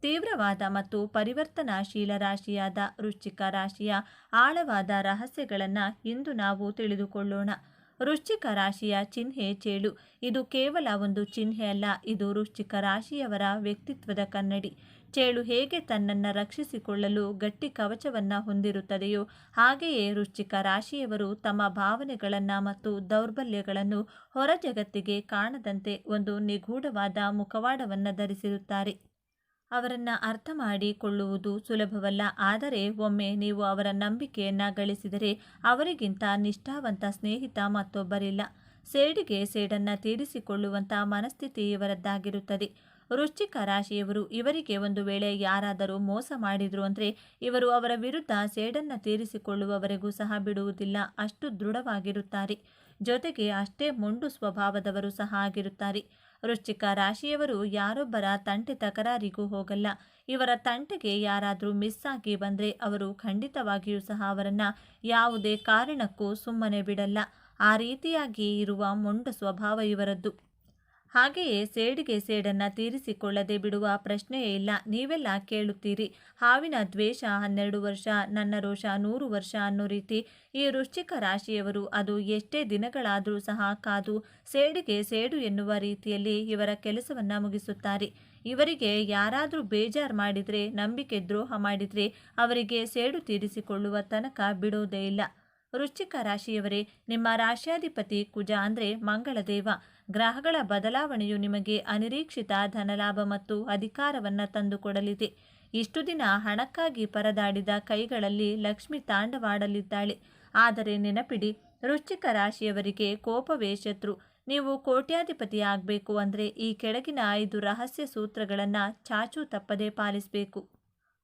ತೀವ್ರವಾದ ಮತ್ತು ಪರಿವರ್ತನಾಶೀಲ ರಾಶಿಯಾದ ವೃಶ್ಚಿಕ ರಾಶಿಯ ಆಳವಾದ ರಹಸ್ಯಗಳನ್ನು ಇಂದು ನಾವು ತಿಳಿದುಕೊಳ್ಳೋಣ. ವೃಶ್ಚಿಕ ರಾಶಿಯ ಚಿಹ್ನೆ ಚೇಳು. ಇದು ಕೇವಲ ಒಂದು ಚಿಹ್ನೆ ಅಲ್ಲ, ಇದು ವೃಶ್ಚಿಕ ರಾಶಿಯವರ ವ್ಯಕ್ತಿತ್ವದ ಕನ್ನಡಿ. ಚೇಳು ಹೇಗೆ ತನ್ನನ್ನು ರಕ್ಷಿಸಿಕೊಳ್ಳಲು ಗಟ್ಟಿ ಕವಚವನ್ನು ಹೊಂದಿರುತ್ತದೆಯೋ ಹಾಗೆಯೇ ವೃಶ್ಚಿಕ ರಾಶಿಯವರು ತಮ್ಮ ಭಾವನೆಗಳನ್ನು ಮತ್ತು ದೌರ್ಬಲ್ಯಗಳನ್ನು ಹೊರ ಜಗತ್ತಿಗೆ ಕಾಣದಂತೆ ಒಂದು ನಿಗೂಢವಾದ ಮುಖವಾಡವನ್ನು ಧರಿಸಿರುತ್ತಾರೆ. ಅವರನ್ನು ಅರ್ಥ ಮಾಡಿಕೊಳ್ಳುವುದು ಸುಲಭವಲ್ಲ, ಆದರೆ ಒಮ್ಮೆ ನೀವು ಅವರ ನಂಬಿಕೆಯನ್ನು ಗಳಿಸಿದರೆ ಅವರಿಗಿಂತ ನಿಷ್ಠಾವಂತ ಸ್ನೇಹಿತ ಮತ್ತೊಬ್ಬರಿಲ್ಲ. ಸೇಡಿಗೆ ಸೇಡನ್ನು ತೀರಿಸಿಕೊಳ್ಳುವಂಥ ಮನಸ್ಥಿತಿ ಇವರದ್ದಾಗಿರುತ್ತದೆ. ವೃಶ್ಚಿಕ ರಾಶಿಯವರು, ಇವರಿಗೆ ಒಂದು ವೇಳೆ ಯಾರಾದರೂ ಮೋಸ ಮಾಡಿದ್ರು ಅಂದರೆ ಇವರು ಅವರ ವಿರುದ್ಧ ಸೇಡನ್ನು ತೀರಿಸಿಕೊಳ್ಳುವವರೆಗೂ ಸಹ ಬಿಡುವುದಿಲ್ಲ. ಅಷ್ಟು ದೃಢವಾಗಿರುತ್ತಾರೆ. ಜೊತೆಗೆ ಅಷ್ಟೇ ಮೊಂಡು ಸ್ವಭಾವದವರು ಸಹ ಆಗಿರುತ್ತಾರೆ. ವೃಶ್ಚಿಕ ರಾಶಿಯವರು ಯಾರೊಬ್ಬರ ತಂಟೆ ತಕರಾರಿಗೂ ಹೋಗಲ್ಲ. ಇವರ ತಂಟೆಗೆ ಯಾರಾದರೂ ಮಿಸ್ ಆಗಿ ಬಂದರೆ ಅವರು ಖಂಡಿತವಾಗಿಯೂ ಸಹ ಅವರನ್ನು ಯಾವುದೇ ಕಾರಣಕ್ಕೂ ಸುಮ್ಮನೆ ಬಿಡಲ್ಲ. ಆ ರೀತಿಯಾಗಿ ಇರುವ ಮೊಂಡ ಸ್ವಭಾವ ಇವರದ್ದು. ಹಾಗೆಯೇ ಸೇಡಿಗೆ ಸೇಡನ್ನು ತೀರಿಸಿಕೊಳ್ಳದೆ ಬಿಡುವ ಪ್ರಶ್ನೆಯೇ ಇಲ್ಲ. ನೀವೆಲ್ಲ ಕೇಳುತ್ತೀರಿ, ಹಾವಿನ ದ್ವೇಷ 12 ವರ್ಷ, ನನ್ನ ರೋಷ 100 ವರ್ಷ ಅನ್ನೋ ರೀತಿ ಈ ವೃಶ್ಚಿಕ ರಾಶಿಯವರು ಅದು ಎಷ್ಟೇ ದಿನಗಳಾದರೂ ಸಹ ಕಾದು ಸೇಡಿಗೆ ಸೇಡು ಎನ್ನುವ ರೀತಿಯಲ್ಲಿ ಇವರ ಕೆಲಸವನ್ನು ಮುಗಿಸುತ್ತಾರೆ. ಇವರಿಗೆ ಯಾರಾದರೂ ಬೇಜಾರು ಮಾಡಿದರೆ, ನಂಬಿಕೆ ದ್ರೋಹ ಮಾಡಿದರೆ ಅವರಿಗೆ ಸೇಡು ತೀರಿಸಿಕೊಳ್ಳುವ ತನಕ ಬಿಡೋದೇ ಇಲ್ಲ. ವೃಶ್ಚಿಕ ರಾಶಿಯವರೇ, ನಿಮ್ಮ ರಾಶ್ಯಾಧಿಪತಿ ಕುಜ ಅಂದರೆ ಮಂಗಳದೇವ. ಗ್ರಹಗಳ ಬದಲಾವಣೆಯು ನಿಮಗೆ ಅನಿರೀಕ್ಷಿತ ಧನಲಾಭ ಮತ್ತು ಅಧಿಕಾರವನ್ನು ತಂದುಕೊಡಲಿದೆ. ಇಷ್ಟು ದಿನ ಹಣಕ್ಕಾಗಿ ಪರದಾಡಿದ ಕೈಗಳಲ್ಲಿ ಲಕ್ಷ್ಮಿ ತಾಂಡವಾಡಲಿದ್ದಾಳೆ. ಆದರೆ ನೆನಪಿಡಿ, ವೃಶ್ಚಿಕ ರಾಶಿಯವರಿಗೆ ಕೋಪವೇ ಶತ್ರು. ನೀವು ಕೋಟ್ಯಾಧಿಪತಿ ಆಗಬೇಕು ಅಂದರೆ ಈ ಕೆಳಗಿನ 5 ರಹಸ್ಯ ಸೂತ್ರಗಳನ್ನು ಚಾಚೂ ತಪ್ಪದೆ ಪಾಲಿಸಬೇಕು.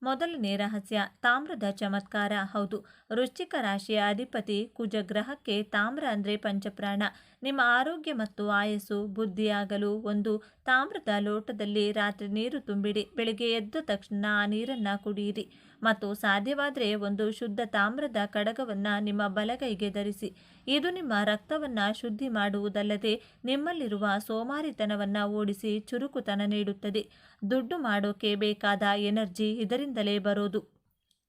ಮೊದಲನೇ ರಹಸ್ಯ, ತಾಮ್ರದ ಚಮತ್ಕಾರ. ಹೌದು, ವೃಶ್ಚಿಕ ರಾಶಿಯ ಅಧಿಪತಿ ಕುಜ ಗ್ರಹಕ್ಕೆ ತಾಮ್ರ ಅಂದರೆ ಪಂಚಪ್ರಾಣ. ನಿಮ್ಮ ಆರೋಗ್ಯ ಮತ್ತು ಆಯಸ್ಸು ಬುದ್ಧಿಯಾಗಲು ಒಂದು ತಾಮ್ರದ ಲೋಟದಲ್ಲಿ ರಾತ್ರಿ ನೀರು ತುಂಬಿಡಿ. ಬೆಳಿಗ್ಗೆ ಎದ್ದ ತಕ್ಷಣ ಆ ನೀರನ್ನು ಕುಡಿಯಿರಿ ಮತ್ತು ಸಾಧ್ಯವಾದರೆ ಒಂದು ಶುದ್ಧ ತಾಮ್ರದ ಕಡಗವನ್ನು ನಿಮ್ಮ ಬಲಗೈಗೆ ಧರಿಸಿ. ಇದು ನಿಮ್ಮ ರಕ್ತವನ್ನು ಶುದ್ಧಿ ಮಾಡುವುದಲ್ಲದೆ ನಿಮ್ಮಲ್ಲಿರುವ ಸೋಮಾರಿತನವನ್ನು ಓಡಿಸಿ ಚುರುಕುತನ ನೀಡುತ್ತದೆ. ದುಡ್ಡು ಮಾಡೋಕೆ ಬೇಕಾದ ಎನರ್ಜಿ ಇದರಿಂದಲೇ ಬರೋದು.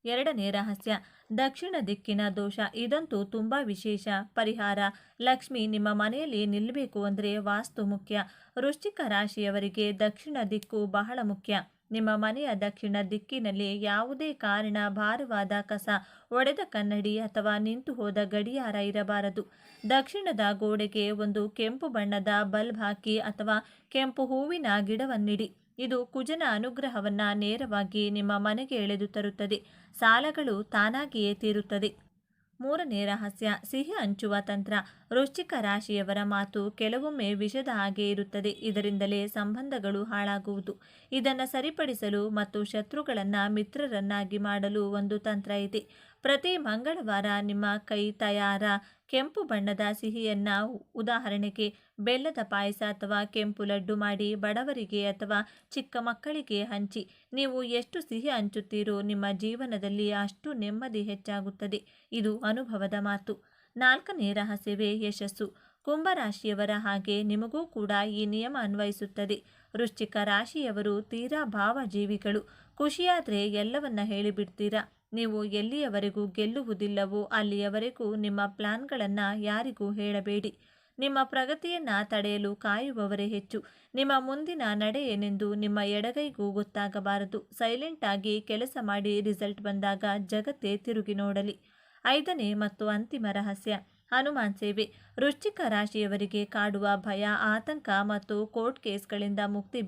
ಎರಡನೇ ರಹಸ್ಯ, ದಕ್ಷಿಣ ದಿಕ್ಕಿನ ದೋಷ. ಇದಂತೂ ತುಂಬ ವಿಶೇಷ ಪರಿಹಾರ. ಲಕ್ಷ್ಮಿ ನಿಮ್ಮ ಮನೆಯಲ್ಲಿ ನಿಲ್ಲಬೇಕು ಅಂದರೆ ವಾಸ್ತು ಮುಖ್ಯ. ವೃಶ್ಚಿಕ ರಾಶಿಯವರಿಗೆ ದಕ್ಷಿಣ ದಿಕ್ಕು ಬಹಳ ಮುಖ್ಯ. ನಿಮ್ಮ ಮನೆಯ ದಕ್ಷಿಣ ದಿಕ್ಕಿನಲ್ಲಿ ಯಾವುದೇ ಕಾರಣ ಭಾರವಾದ ಕಸ, ಒಡೆದ ಕನ್ನಡಿ ಅಥವಾ ನಿಂತು ಹೋದ ಗಡಿಯಾರ ಇರಬಾರದು. ದಕ್ಷಿಣದ ಗೋಡೆಗೆ ಒಂದು ಕೆಂಪು ಬಣ್ಣದ ಬಲ್ಬ್ ಹಾಕಿ ಅಥವಾ ಕೆಂಪು ಹೂವಿನ ಗಿಡವನ್ನಿಡಿ. ಇದು ಕುಜನ ಅನುಗ್ರಹವನ್ನು ನೇರವಾಗಿ ನಿಮ್ಮ ಮನೆಗೆ ಎಳೆದು ತರುತ್ತದೆ. ಸಾಲಗಳು ತಾನಾಗಿಯೇ ತೀರುತ್ತದೆ. ಮೂರನೇ ರಹಸ್ಯ, ಸಿಹಿ ಹಂಚುವ ತಂತ್ರ. ವೃಶ್ಚಿಕ ರಾಶಿಯವರ ಮಾತು ಕೆಲವೊಮ್ಮೆ ವಿಷದ ಹಾಗೆ ಇರುತ್ತದೆ. ಇದರಿಂದಲೇ ಸಂಬಂಧಗಳು ಹಾಳಾಗುವುದು. ಇದನ್ನು ಸರಿಪಡಿಸಲು ಮತ್ತು ಶತ್ರುಗಳನ್ನು ಮಿತ್ರರನ್ನಾಗಿ ಮಾಡಲು ಒಂದು ತಂತ್ರ ಇದೆ. ಪ್ರತಿ ಮಂಗಳವಾರ ನಿಮ್ಮ ಕೈ ತಯಾರ ಕೆಂಪು ಬಣ್ಣದ ಸಿಹಿಯನ್ನು, ಉದಾಹರಣೆಗೆ ಬೆಲ್ಲದ ಪಾಯಸ ಅಥವಾ ಕೆಂಪು ಲಡ್ಡು ಮಾಡಿ ಬಡವರಿಗೆ ಅಥವಾ ಚಿಕ್ಕ ಮಕ್ಕಳಿಗೆ ಹಂಚಿ. ನೀವು ಎಷ್ಟು ಸಿಹಿ ಹಂಚುತ್ತೀರೋ ನಿಮ್ಮ ಜೀವನದಲ್ಲಿ ಅಷ್ಟು ನೆಮ್ಮದಿ ಹೆಚ್ಚಾಗುತ್ತದೆ. ಇದು ಅನುಭವದ ಮಾತು. 4ನೇ ರಹಸ್ಯವೇ ಯಶಸ್ಸು. ಕುಂಭರಾಶಿಯವರ ಹಾಗೆ ನಿಮಗೂ ಕೂಡ ಈ ನಿಯಮ ಅನ್ವಯಿಸುತ್ತದೆ. ವೃಶ್ಚಿಕ ರಾಶಿಯವರು ತೀರಾ ಭಾವಜೀವಿಗಳು. ಖುಷಿಯಾದರೆ ಎಲ್ಲವನ್ನ ಹೇಳಿಬಿಡ್ತೀರಾ. ನೀವು ಎಲ್ಲಿಯವರೆಗೂ ಗೆಲ್ಲುವುದಿಲ್ಲವೋ ಅಲ್ಲಿಯವರೆಗೂ ನಿಮ್ಮ ಪ್ಲಾನ್ಗಳನ್ನು ಯಾರಿಗೂ ಹೇಳಬೇಡಿ. ನಿಮ್ಮ ಪ್ರಗತಿಯನ್ನು ತಡೆಯಲು ಕಾಯುವವರೇ ಹೆಚ್ಚು. ನಿಮ್ಮ ಮುಂದಿನ ನಡೆ ಏನೆಂದು ನಿಮ್ಮ ಎಡಗೈಗೂ ಗೊತ್ತಾಗಬಾರದು. ಸೈಲೆಂಟ್ ಆಗಿ ಕೆಲಸ ಮಾಡಿ, ರಿಸಲ್ಟ್ ಬಂದಾಗ ಜಗತ್ತೇ ತಿರುಗಿ ನೋಡಲಿ. 5ನೇ ಮತ್ತು ಅಂತಿಮ ರಹಸ್ಯ, ಹನುಮಾನ್ ಸೇವೆ. ವೃಶ್ಚಿಕ ರಾಶಿಯವರಿಗೆ ಕಾಡುವ ಭಯ, ಆತಂಕ ಮತ್ತು ಕೋರ್ಟ್ ಕೇಸ್ಗಳಿಂದ ಮುಕ್ತಿ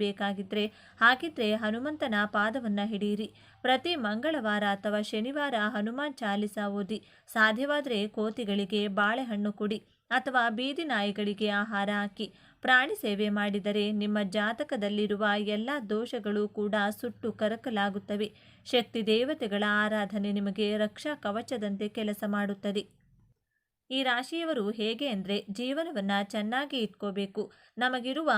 ಹಾಗಿದ್ರೆ ಹನುಮಂತನ ಪಾದವನ್ನು ಹಿಡಿಯಿರಿ. ಪ್ರತಿ ಮಂಗಳವಾರ ಅಥವಾ ಶನಿವಾರ ಹನುಮಾನ್ ಚಾಲಿಸ ಓದಿ. ಸಾಧ್ಯವಾದರೆ ಕೋತಿಗಳಿಗೆ ಬಾಳೆಹಣ್ಣು ಕೊಡಿ ಅಥವಾ ಬೀದಿ ನಾಯಿಗಳಿಗೆ ಆಹಾರ ಹಾಕಿ. ಪ್ರಾಣಿ ಸೇವೆ ಮಾಡಿದರೆ ನಿಮ್ಮ ಜಾತಕದಲ್ಲಿರುವ ಎಲ್ಲ ದೋಷಗಳು ಕೂಡ ಸುಟ್ಟು ಕರಕಲಾಗುತ್ತವೆ. ಶಕ್ತಿ ದೇವತೆಗಳ ಆರಾಧನೆ ನಿಮಗೆ ರಕ್ಷಾ ಕವಚದಂತೆ ಕೆಲಸ ಮಾಡುತ್ತದೆ. ಈ ರಾಶಿಯವರು ಹೇಗೆ ಅಂದರೆ, ಜೀವನವನ್ನು ಚೆನ್ನಾಗಿ ಇಟ್ಕೋಬೇಕು, ನಮಗಿರುವ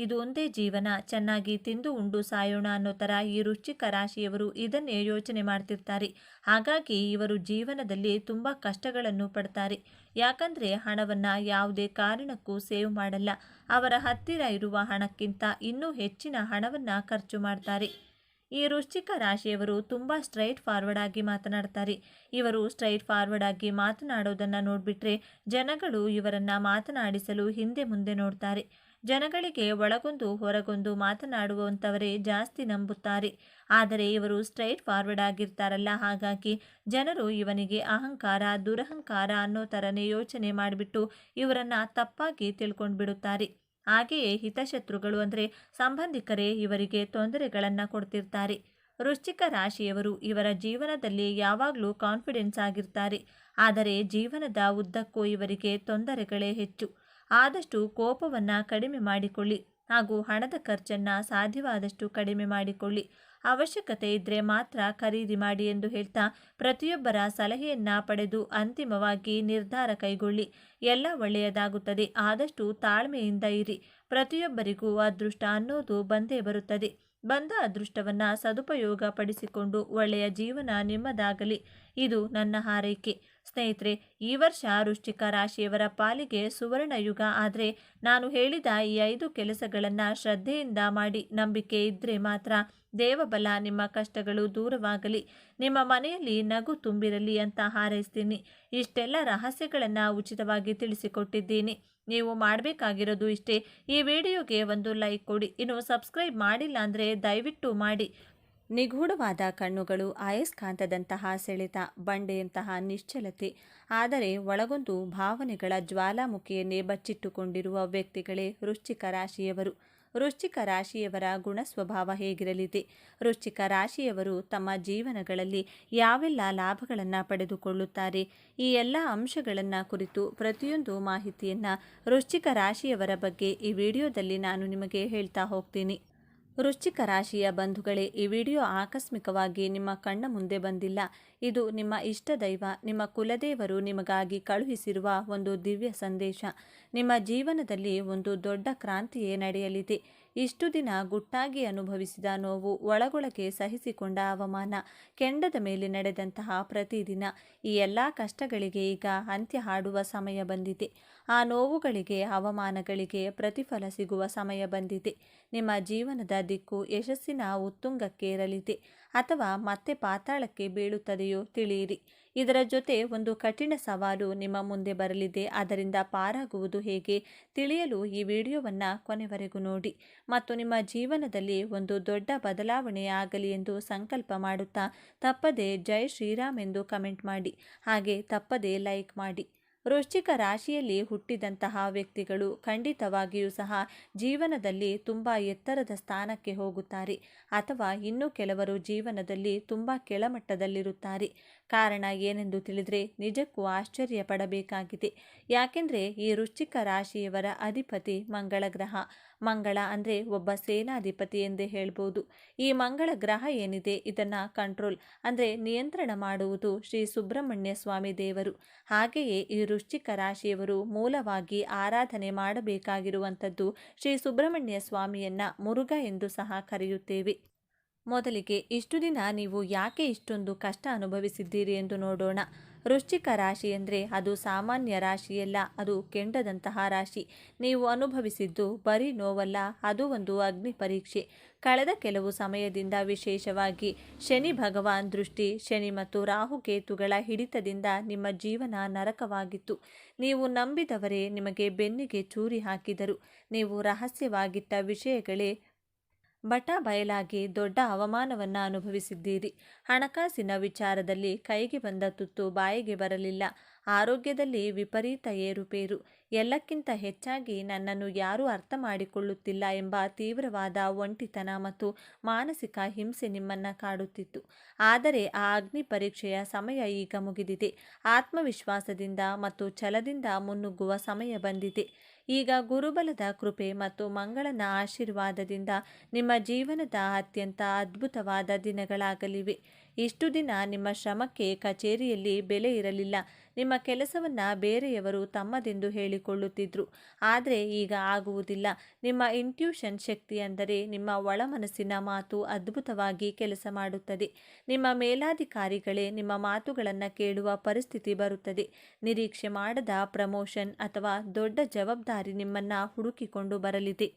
ಇದು ಒಂದೇ ಜೀವನ, ಚೆನ್ನಾಗಿ ತಿಂದು ಉಂಡು ಸಾಯೋಣ ಅನ್ನೋ ಥರ ಈ ವೃಶ್ಚಿಕ ರಾಶಿಯವರು ಇದನ್ನೇ ಯೋಚನೆ ಮಾಡ್ತಿರ್ತಾರೆ. ಹಾಗಾಗಿ ಇವರು ಜೀವನದಲ್ಲಿ ತುಂಬ ಕಷ್ಟಗಳನ್ನು ಪಡ್ತಾರೆ. ಯಾಕಂದರೆ ಹಣವನ್ನು ಯಾವುದೇ ಕಾರಣಕ್ಕೂ ಸೇವ್ ಮಾಡಲ್ಲ. ಅವರ ಹತ್ತಿರ ಇರುವ ಹಣಕ್ಕಿಂತ ಇನ್ನೂ ಹೆಚ್ಚಿನ ಹಣವನ್ನು ಖರ್ಚು ಮಾಡ್ತಾರೆ. ಈ ವೃಶ್ಚಿಕ ರಾಶಿಯವರು ತುಂಬ ಸ್ಟ್ರೈಟ್ ಫಾರ್ವರ್ಡ್ ಆಗಿ ಮಾತನಾಡ್ತಾರೆ. ಇವರು ಸ್ಟ್ರೈಟ್ ಫಾರ್ವರ್ಡ್ ಆಗಿ ಮಾತನಾಡೋದನ್ನು ನೋಡಿಬಿಟ್ರೆ ಜನಗಳು ಇವರನ್ನು ಮಾತನಾಡಿಸಲು ಹಿಂದೆ ಮುಂದೆ ನೋಡ್ತಾರೆ. ಜನಗಳಿಗೆ ಒಳಗೊಂದು ಹೊರಗೊಂದು ಮಾತನಾಡುವಂಥವರೇ ಜಾಸ್ತಿ ನಂಬುತ್ತಾರೆ. ಆದರೆ ಇವರು ಸ್ಟ್ರೈಟ್ ಫಾರ್ವರ್ಡ್ ಆಗಿರ್ತಾರಲ್ಲ, ಹಾಗಾಗಿ ಜನರು ಇವನಿಗೆ ಅಹಂಕಾರ, ದುರಹಂಕಾರ ಅನ್ನೋ ಥರನೇ ಯೋಚನೆ ಮಾಡಿಬಿಟ್ಟು ಇವರನ್ನು ತಪ್ಪಾಗಿ ತಿಳ್ಕೊಂಡು ಬಿಡುತ್ತಾರೆ. ಹಾಗೆಯೇ ಹಿತಶತ್ರುಗಳು ಅಂದರೆ ಸಂಬಂಧಿಕರೇ ಇವರಿಗೆ ತೊಂದರೆಗಳನ್ನು ಕೊಡ್ತಿರ್ತಾರೆ. ವೃಶ್ಚಿಕ ರಾಶಿಯವರು ಇವರ ಜೀವನದಲ್ಲಿ ಯಾವಾಗಲೂ ಕಾನ್ಫಿಡೆನ್ಸ್ ಆಗಿರ್ತಾರೆ. ಆದರೆ ಜೀವನದ ಉದ್ದಕ್ಕೂ ಇವರಿಗೆ ತೊಂದರೆಗಳೇ ಹೆಚ್ಚು. ಆದಷ್ಟು ಕೋಪವನ್ನು ಕಡಿಮೆ ಮಾಡಿಕೊಳ್ಳಿ ಹಾಗೂ ಹಣದ ಖರ್ಚನ್ನು ಸಾಧ್ಯವಾದಷ್ಟು ಕಡಿಮೆ ಮಾಡಿಕೊಳ್ಳಿ. ಅವಶ್ಯಕತೆ ಇದ್ದರೆ ಮಾತ್ರ ಖರೀದಿ ಮಾಡಿ ಎಂದು ಹೇಳ್ತಾ, ಪ್ರತಿಯೊಬ್ಬರ ಸಲಹೆಯನ್ನು ಪಡೆದು ಅಂತಿಮವಾಗಿ ನಿರ್ಧಾರ ಕೈಗೊಳ್ಳಿ. ಎಲ್ಲ ಒಳ್ಳೆಯದಾಗುತ್ತದೆ. ಆದಷ್ಟು ತಾಳ್ಮೆಯಿಂದ ಇರಿ. ಪ್ರತಿಯೊಬ್ಬರಿಗೂ ಅದೃಷ್ಟ ಅನ್ನೋದು ಬಂದೇ ಬರುತ್ತದೆ. ಬಂದ ಅದೃಷ್ಟವನ್ನು ಸದುಪಯೋಗ ಪಡಿಸಿಕೊಂಡು ಒಳ್ಳೆಯ ಜೀವನ ನಿಮ್ಮದಾಗಲಿ. ಇದು ನನ್ನ ಹಾರೈಕೆ. ಸ್ನೇಹಿತರೆ, ಈ ವರ್ಷ ವೃಶ್ಚಿಕ ರಾಶಿಯವರ ಪಾಲಿಗೆ ಸುವರ್ಣ ಯುಗ. ಆದರೆ ನಾನು ಹೇಳಿದ ಈ 5 ಕೆಲಸಗಳನ್ನು ಶ್ರದ್ಧೆಯಿಂದ ಮಾಡಿ, ನಂಬಿಕೆ ಇದ್ದರೆ ಮಾತ್ರ ದೇವಬಲ, ನಿಮ್ಮ ಕಷ್ಟಗಳು ದೂರವಾಗಲಿ, ನಿಮ್ಮ ಮನೆಯಲ್ಲಿ ನಗು ತುಂಬಿರಲಿ ಅಂತ ಹಾರೈಸ್ತೀನಿ. ಇಷ್ಟೆಲ್ಲ ರಹಸ್ಯಗಳನ್ನು ಉಚಿತವಾಗಿ ತಿಳಿಸಿಕೊಟ್ಟಿದ್ದೀನಿ. ನೀವು ಮಾಡಬೇಕಾಗಿರೋದು ಇಷ್ಟೇ. ಈ ವಿಡಿಯೋಗೆ ಒಂದು ಲೈಕ್ ಕೊಡಿ. ಇನ್ನು ಸಬ್ಸ್ಕ್ರೈಬ್ ಮಾಡಿಲ್ಲ ಅಂದರೆ ದಯವಿಟ್ಟು ಮಾಡಿ. ನಿಗೂಢವಾದ ಕಣ್ಣುಗಳು, ಅಯಸ್ಕಾಂತದಂತಹ ಸೆಳೆತ, ಬಂಡೆಯಂತಹ ನಿಶ್ಚಲತೆ, ಆದರೆ ಒಳಗೊಂದು ಭಾವನೆಗಳ ಜ್ವಾಲಾಮುಖಿಯನ್ನೇ ಬಚ್ಚಿಟ್ಟುಕೊಂಡಿರುವ ವ್ಯಕ್ತಿಗಳೇ ವೃಶ್ಚಿಕ ರಾಶಿಯವರು. ವೃಶ್ಚಿಕ ರಾಶಿಯವರ ಗುಣಸ್ವಭಾವ ಹೇಗಿರಲಿದೆ? ವೃಶ್ಚಿಕ ರಾಶಿಯವರು ತಮ್ಮ ಜೀವನಗಳಲ್ಲಿ ಯಾವೆಲ್ಲ ಲಾಭಗಳನ್ನು ಪಡೆದುಕೊಳ್ಳುತ್ತಾರೆ? ಈ ಎಲ್ಲ ಅಂಶಗಳನ್ನು ಕುರಿತು ಪ್ರತಿಯೊಂದು ಮಾಹಿತಿಯನ್ನು ವೃಶ್ಚಿಕ ರಾಶಿಯವರ ಬಗ್ಗೆ ಈ ವಿಡಿಯೋದಲ್ಲಿ ನಾನು ನಿಮಗೆ ಹೇಳ್ತಾ ಹೋಗ್ತೀನಿ. ವೃಶ್ಚಿಕ ರಾಶಿಯ ಬಂಧುಗಳೇ, ಈ ವಿಡಿಯೋ ಆಕಸ್ಮಿಕವಾಗಿ ನಿಮ್ಮ ಕಣ್ಣ ಮುಂದೆ ಬಂದಿಲ್ಲ. ಇದು ನಿಮ್ಮ ಇಷ್ಟ ದೈವ, ನಿಮ್ಮ ಕುಲದೇವರು ನಿಮಗಾಗಿ ಕಳುಹಿಸಿರುವ ಒಂದು ದಿವ್ಯ ಸಂದೇಶ. ನಿಮ್ಮ ಜೀವನದಲ್ಲಿ ಒಂದು ದೊಡ್ಡ ಕ್ರಾಂತಿಯೇ ನಡೆಯಲಿದೆ. ಇಷ್ಟು ದಿನ ಗುಟ್ಟಾಗಿ ಅನುಭವಿಸಿದ ನೋವು, ಒಳಗೊಳಗೆ ಸಹಿಸಿಕೊಂಡ ಅವಮಾನ, ಕೆಂಡದ ಮೇಲೆ ನಡೆದಂತಹ ಪ್ರತಿದಿನ, ಈ ಎಲ್ಲ ಕಷ್ಟಗಳಿಗೆ ಈಗ ಅಂತ್ಯ ಹಾಡುವ ಸಮಯ ಬಂದಿದೆ. ಆ ನೋವುಗಳಿಗೆ, ಅವಮಾನಗಳಿಗೆ ಪ್ರತಿಫಲ ಸಿಗುವ ಸಮಯ ಬಂದಿದೆ. ನಿಮ್ಮ ಜೀವನದ ದಿಕ್ಕು ಯಶಸ್ಸಿನ ಉತ್ತುಂಗಕ್ಕೇರಲಿದೆ ಅಥವಾ ಮತ್ತೆ ಪಾತಾಳಕ್ಕೆ ಬೀಳುತ್ತದೆಯೋ ತಿಳಿಯಿರಿ. ಇದರ ಜೊತೆ ಒಂದು ಕಠಿಣ ಸವಾಲು ನಿಮ್ಮ ಮುಂದೆ ಬರಲಿದೆ. ಅದರಿಂದ ಪಾರಾಗುವುದು ಹೇಗೆ ತಿಳಿಯಲು ಈ ವಿಡಿಯೋವನ್ನು ಕೊನೆವರೆಗೂ ನೋಡಿ ಮತ್ತು ನಿಮ್ಮ ಜೀವನದಲ್ಲಿ ಒಂದು ದೊಡ್ಡ ಬದಲಾವಣೆ ಆಗಲಿ ಎಂದು ಸಂಕಲ್ಪ ಮಾಡುತ್ತಾ ತಪ್ಪದೆ ಜೈ ಶ್ರೀರಾಮ್ ಎಂದು ಕಮೆಂಟ್ ಮಾಡಿ. ಹಾಗೆ ತಪ್ಪದೆ ಲೈಕ್ ಮಾಡಿ. ವೃಶ್ಚಿಕ ರಾಶಿಯಲ್ಲಿ ಹುಟ್ಟಿದಂತಹ ವ್ಯಕ್ತಿಗಳು ಖಂಡಿತವಾಗಿಯೂ ಸಹ ಜೀವನದಲ್ಲಿ ತುಂಬ ಎತ್ತರದ ಸ್ಥಾನಕ್ಕೆ ಹೋಗುತ್ತಾರೆ ಅಥವಾ ಇನ್ನು ಕೆಲವರು ಜೀವನದಲ್ಲಿ ತುಂಬ ಕೆಳಮಟ್ಟದಲ್ಲಿರುತ್ತಾರೆ. ಕಾರಣ ಏನೆಂದು ತಿಳಿದರೆ ನಿಜಕ್ಕೂ ಆಶ್ಚರ್ಯ ಪಡಬೇಕಾಗಿದೆ. ಯಾಕೆಂದರೆ ಈ ವೃಶ್ಚಿಕ ರಾಶಿಯವರ ಅಧಿಪತಿ ಮಂಗಳ ಗ್ರಹ. ಮಂಗಳ ಅಂದರೆ ಒಬ್ಬ ಸೇನಾಧಿಪತಿ ಎಂದೇ ಹೇಳ್ಬೋದು. ಈ ಮಂಗಳ ಗ್ರಹ ಏನಿದೆ ಇದನ್ನು ಕಂಟ್ರೋಲ್ ಅಂದರೆ ನಿಯಂತ್ರಣ ಮಾಡುವುದು ಶ್ರೀ ಸುಬ್ರಹ್ಮಣ್ಯ ಸ್ವಾಮಿ ದೇವರು. ಹಾಗೆಯೇ ಈ ವೃಶ್ಚಿಕ ರಾಶಿಯವರು ಮೂಲವಾಗಿ ಆರಾಧನೆ ಮಾಡಬೇಕಾಗಿರುವಂಥದ್ದು ಶ್ರೀ ಸುಬ್ರಹ್ಮಣ್ಯ ಸ್ವಾಮಿಯನ್ನ ಮುರುಘ ಎಂದು ಸಹ ಕರೆಯುತ್ತೇವೆ. ಮೊದಲಿಗೆ ಇಷ್ಟು ದಿನ ನೀವು ಯಾಕೆ ಇಷ್ಟೊಂದು ಕಷ್ಟ ಅನುಭವಿಸಿದ್ದೀರಿ ಎಂದು ನೋಡೋಣ. ವೃಶ್ಚಿಕ ರಾಶಿ ಅಂದರೆ ಅದು ಸಾಮಾನ್ಯ ರಾಶಿಯಲ್ಲ, ಅದು ಕೆಂಡದಂತಹ ರಾಶಿ. ನೀವು ಅನುಭವಿಸಿದ್ದು ಬರೀ ನೋವಲ್ಲ, ಅದು ಒಂದು ಅಗ್ನಿ ಪರೀಕ್ಷೆ. ಕಳೆದ ಕೆಲವು ಸಮಯದಿಂದ ವಿಶೇಷವಾಗಿ ಶನಿ ಭಗವಾನ್ ದೃಷ್ಟಿ, ಶನಿ ಮತ್ತು ರಾಹುಕೇತುಗಳ ಹಿಡಿತದಿಂದ ನಿಮ್ಮ ಜೀವನ ನರಕವಾಗಿತ್ತು. ನೀವು ನಂಬಿದವರೇ ನಿಮಗೆ ಬೆನ್ನಿಗೆ ಚೂರಿ ಹಾಕಿದರು. ನೀವು ರಹಸ್ಯವಾಗಿಟ್ಟ ವಿಷಯಗಳೇ ಬಟ ಬಯಲಾಗಿ ದೊಡ್ಡ ಅವಮಾನವನ್ನು ಅನುಭವಿಸಿದ್ದೀರಿ. ಹಣಕಾಸಿನ ವಿಚಾರದಲ್ಲಿ ಕೈಗೆ ಬಂದ ತುತ್ತು ಬಾಯಿಗೆ ಬರಲಿಲ್ಲ. ಆರೋಗ್ಯದಲ್ಲಿ ವಿಪರೀತ ಏರುಪೇರು. ಎಲ್ಲಕ್ಕಿಂತ ಹೆಚ್ಚಾಗಿ ನನ್ನನ್ನು ಯಾರೂ ಅರ್ಥ ಮಾಡಿಕೊಳ್ಳುತ್ತಿಲ್ಲ ಎಂಬ ತೀವ್ರವಾದ ಒಂಟಿತನ ಮತ್ತು ಮಾನಸಿಕ ಹಿಂಸೆ ನಿಮ್ಮನ್ನು ಕಾಡುತ್ತಿತ್ತು. ಆದರೆ ಆ ಅಗ್ನಿ ಪರೀಕ್ಷೆಯ ಸಮಯ ಈಗ ಮುಗಿದಿದೆ. ಆತ್ಮವಿಶ್ವಾಸದಿಂದ ಮತ್ತು ಛಲದಿಂದ ಮುನ್ನುಗ್ಗುವ ಸಮಯ ಬಂದಿದೆ. ಈಗ ಗುರುಬಲದ ಕೃಪೆ ಮತ್ತು ಮಂಗಳನ ಆಶೀರ್ವಾದದಿಂದ ನಿಮ್ಮ ಜೀವನದ ಅತ್ಯಂತ ಅದ್ಭುತವಾದ ದಿನಗಳಾಗಲಿವೆ. ಇಷ್ಟು ದಿನ ನಿಮ್ಮ ಶ್ರಮಕ್ಕೆ ಕಚೇರಿಯಲ್ಲಿ ಬೆಲೆ ಇರಲಿಲ್ಲ. ನಿಮ್ಮ ಕೆಲಸವನ್ನು ಬೇರೆಯವರು ತಮ್ಮದೆಂದು ಹೇಳಿಕೊಳ್ಳುತ್ತಿದ್ರು. ಆದರೆ ಈಗ ಆಗುವುದಿಲ್ಲ. ನಿಮ್ಮ ಇಂಟ್ಯೂಷನ್ ಶಕ್ತಿ ಅಂದರೆ ನಿಮ್ಮ ಒಳಮನಸ್ಸಿನ ಮಾತು ಅದ್ಭುತವಾಗಿ ಕೆಲಸ ಮಾಡುತ್ತದೆ. ನಿಮ್ಮ ಮೇಲಾಧಿಕಾರಿಗಳೇ ನಿಮ್ಮ ಮಾತುಗಳನ್ನು ಕೇಳುವ ಪರಿಸ್ಥಿತಿ ಬರುತ್ತದೆ. ನಿರೀಕ್ಷೆ ಮಾಡದ ಪ್ರಮೋಷನ್ ಅಥವಾ ದೊಡ್ಡ ಜವಾಬ್ದಾರಿ ನಿಮ್ಮನ್ನು ಹುಡುಕಿಕೊಂಡು ಬರಲಿದೆ.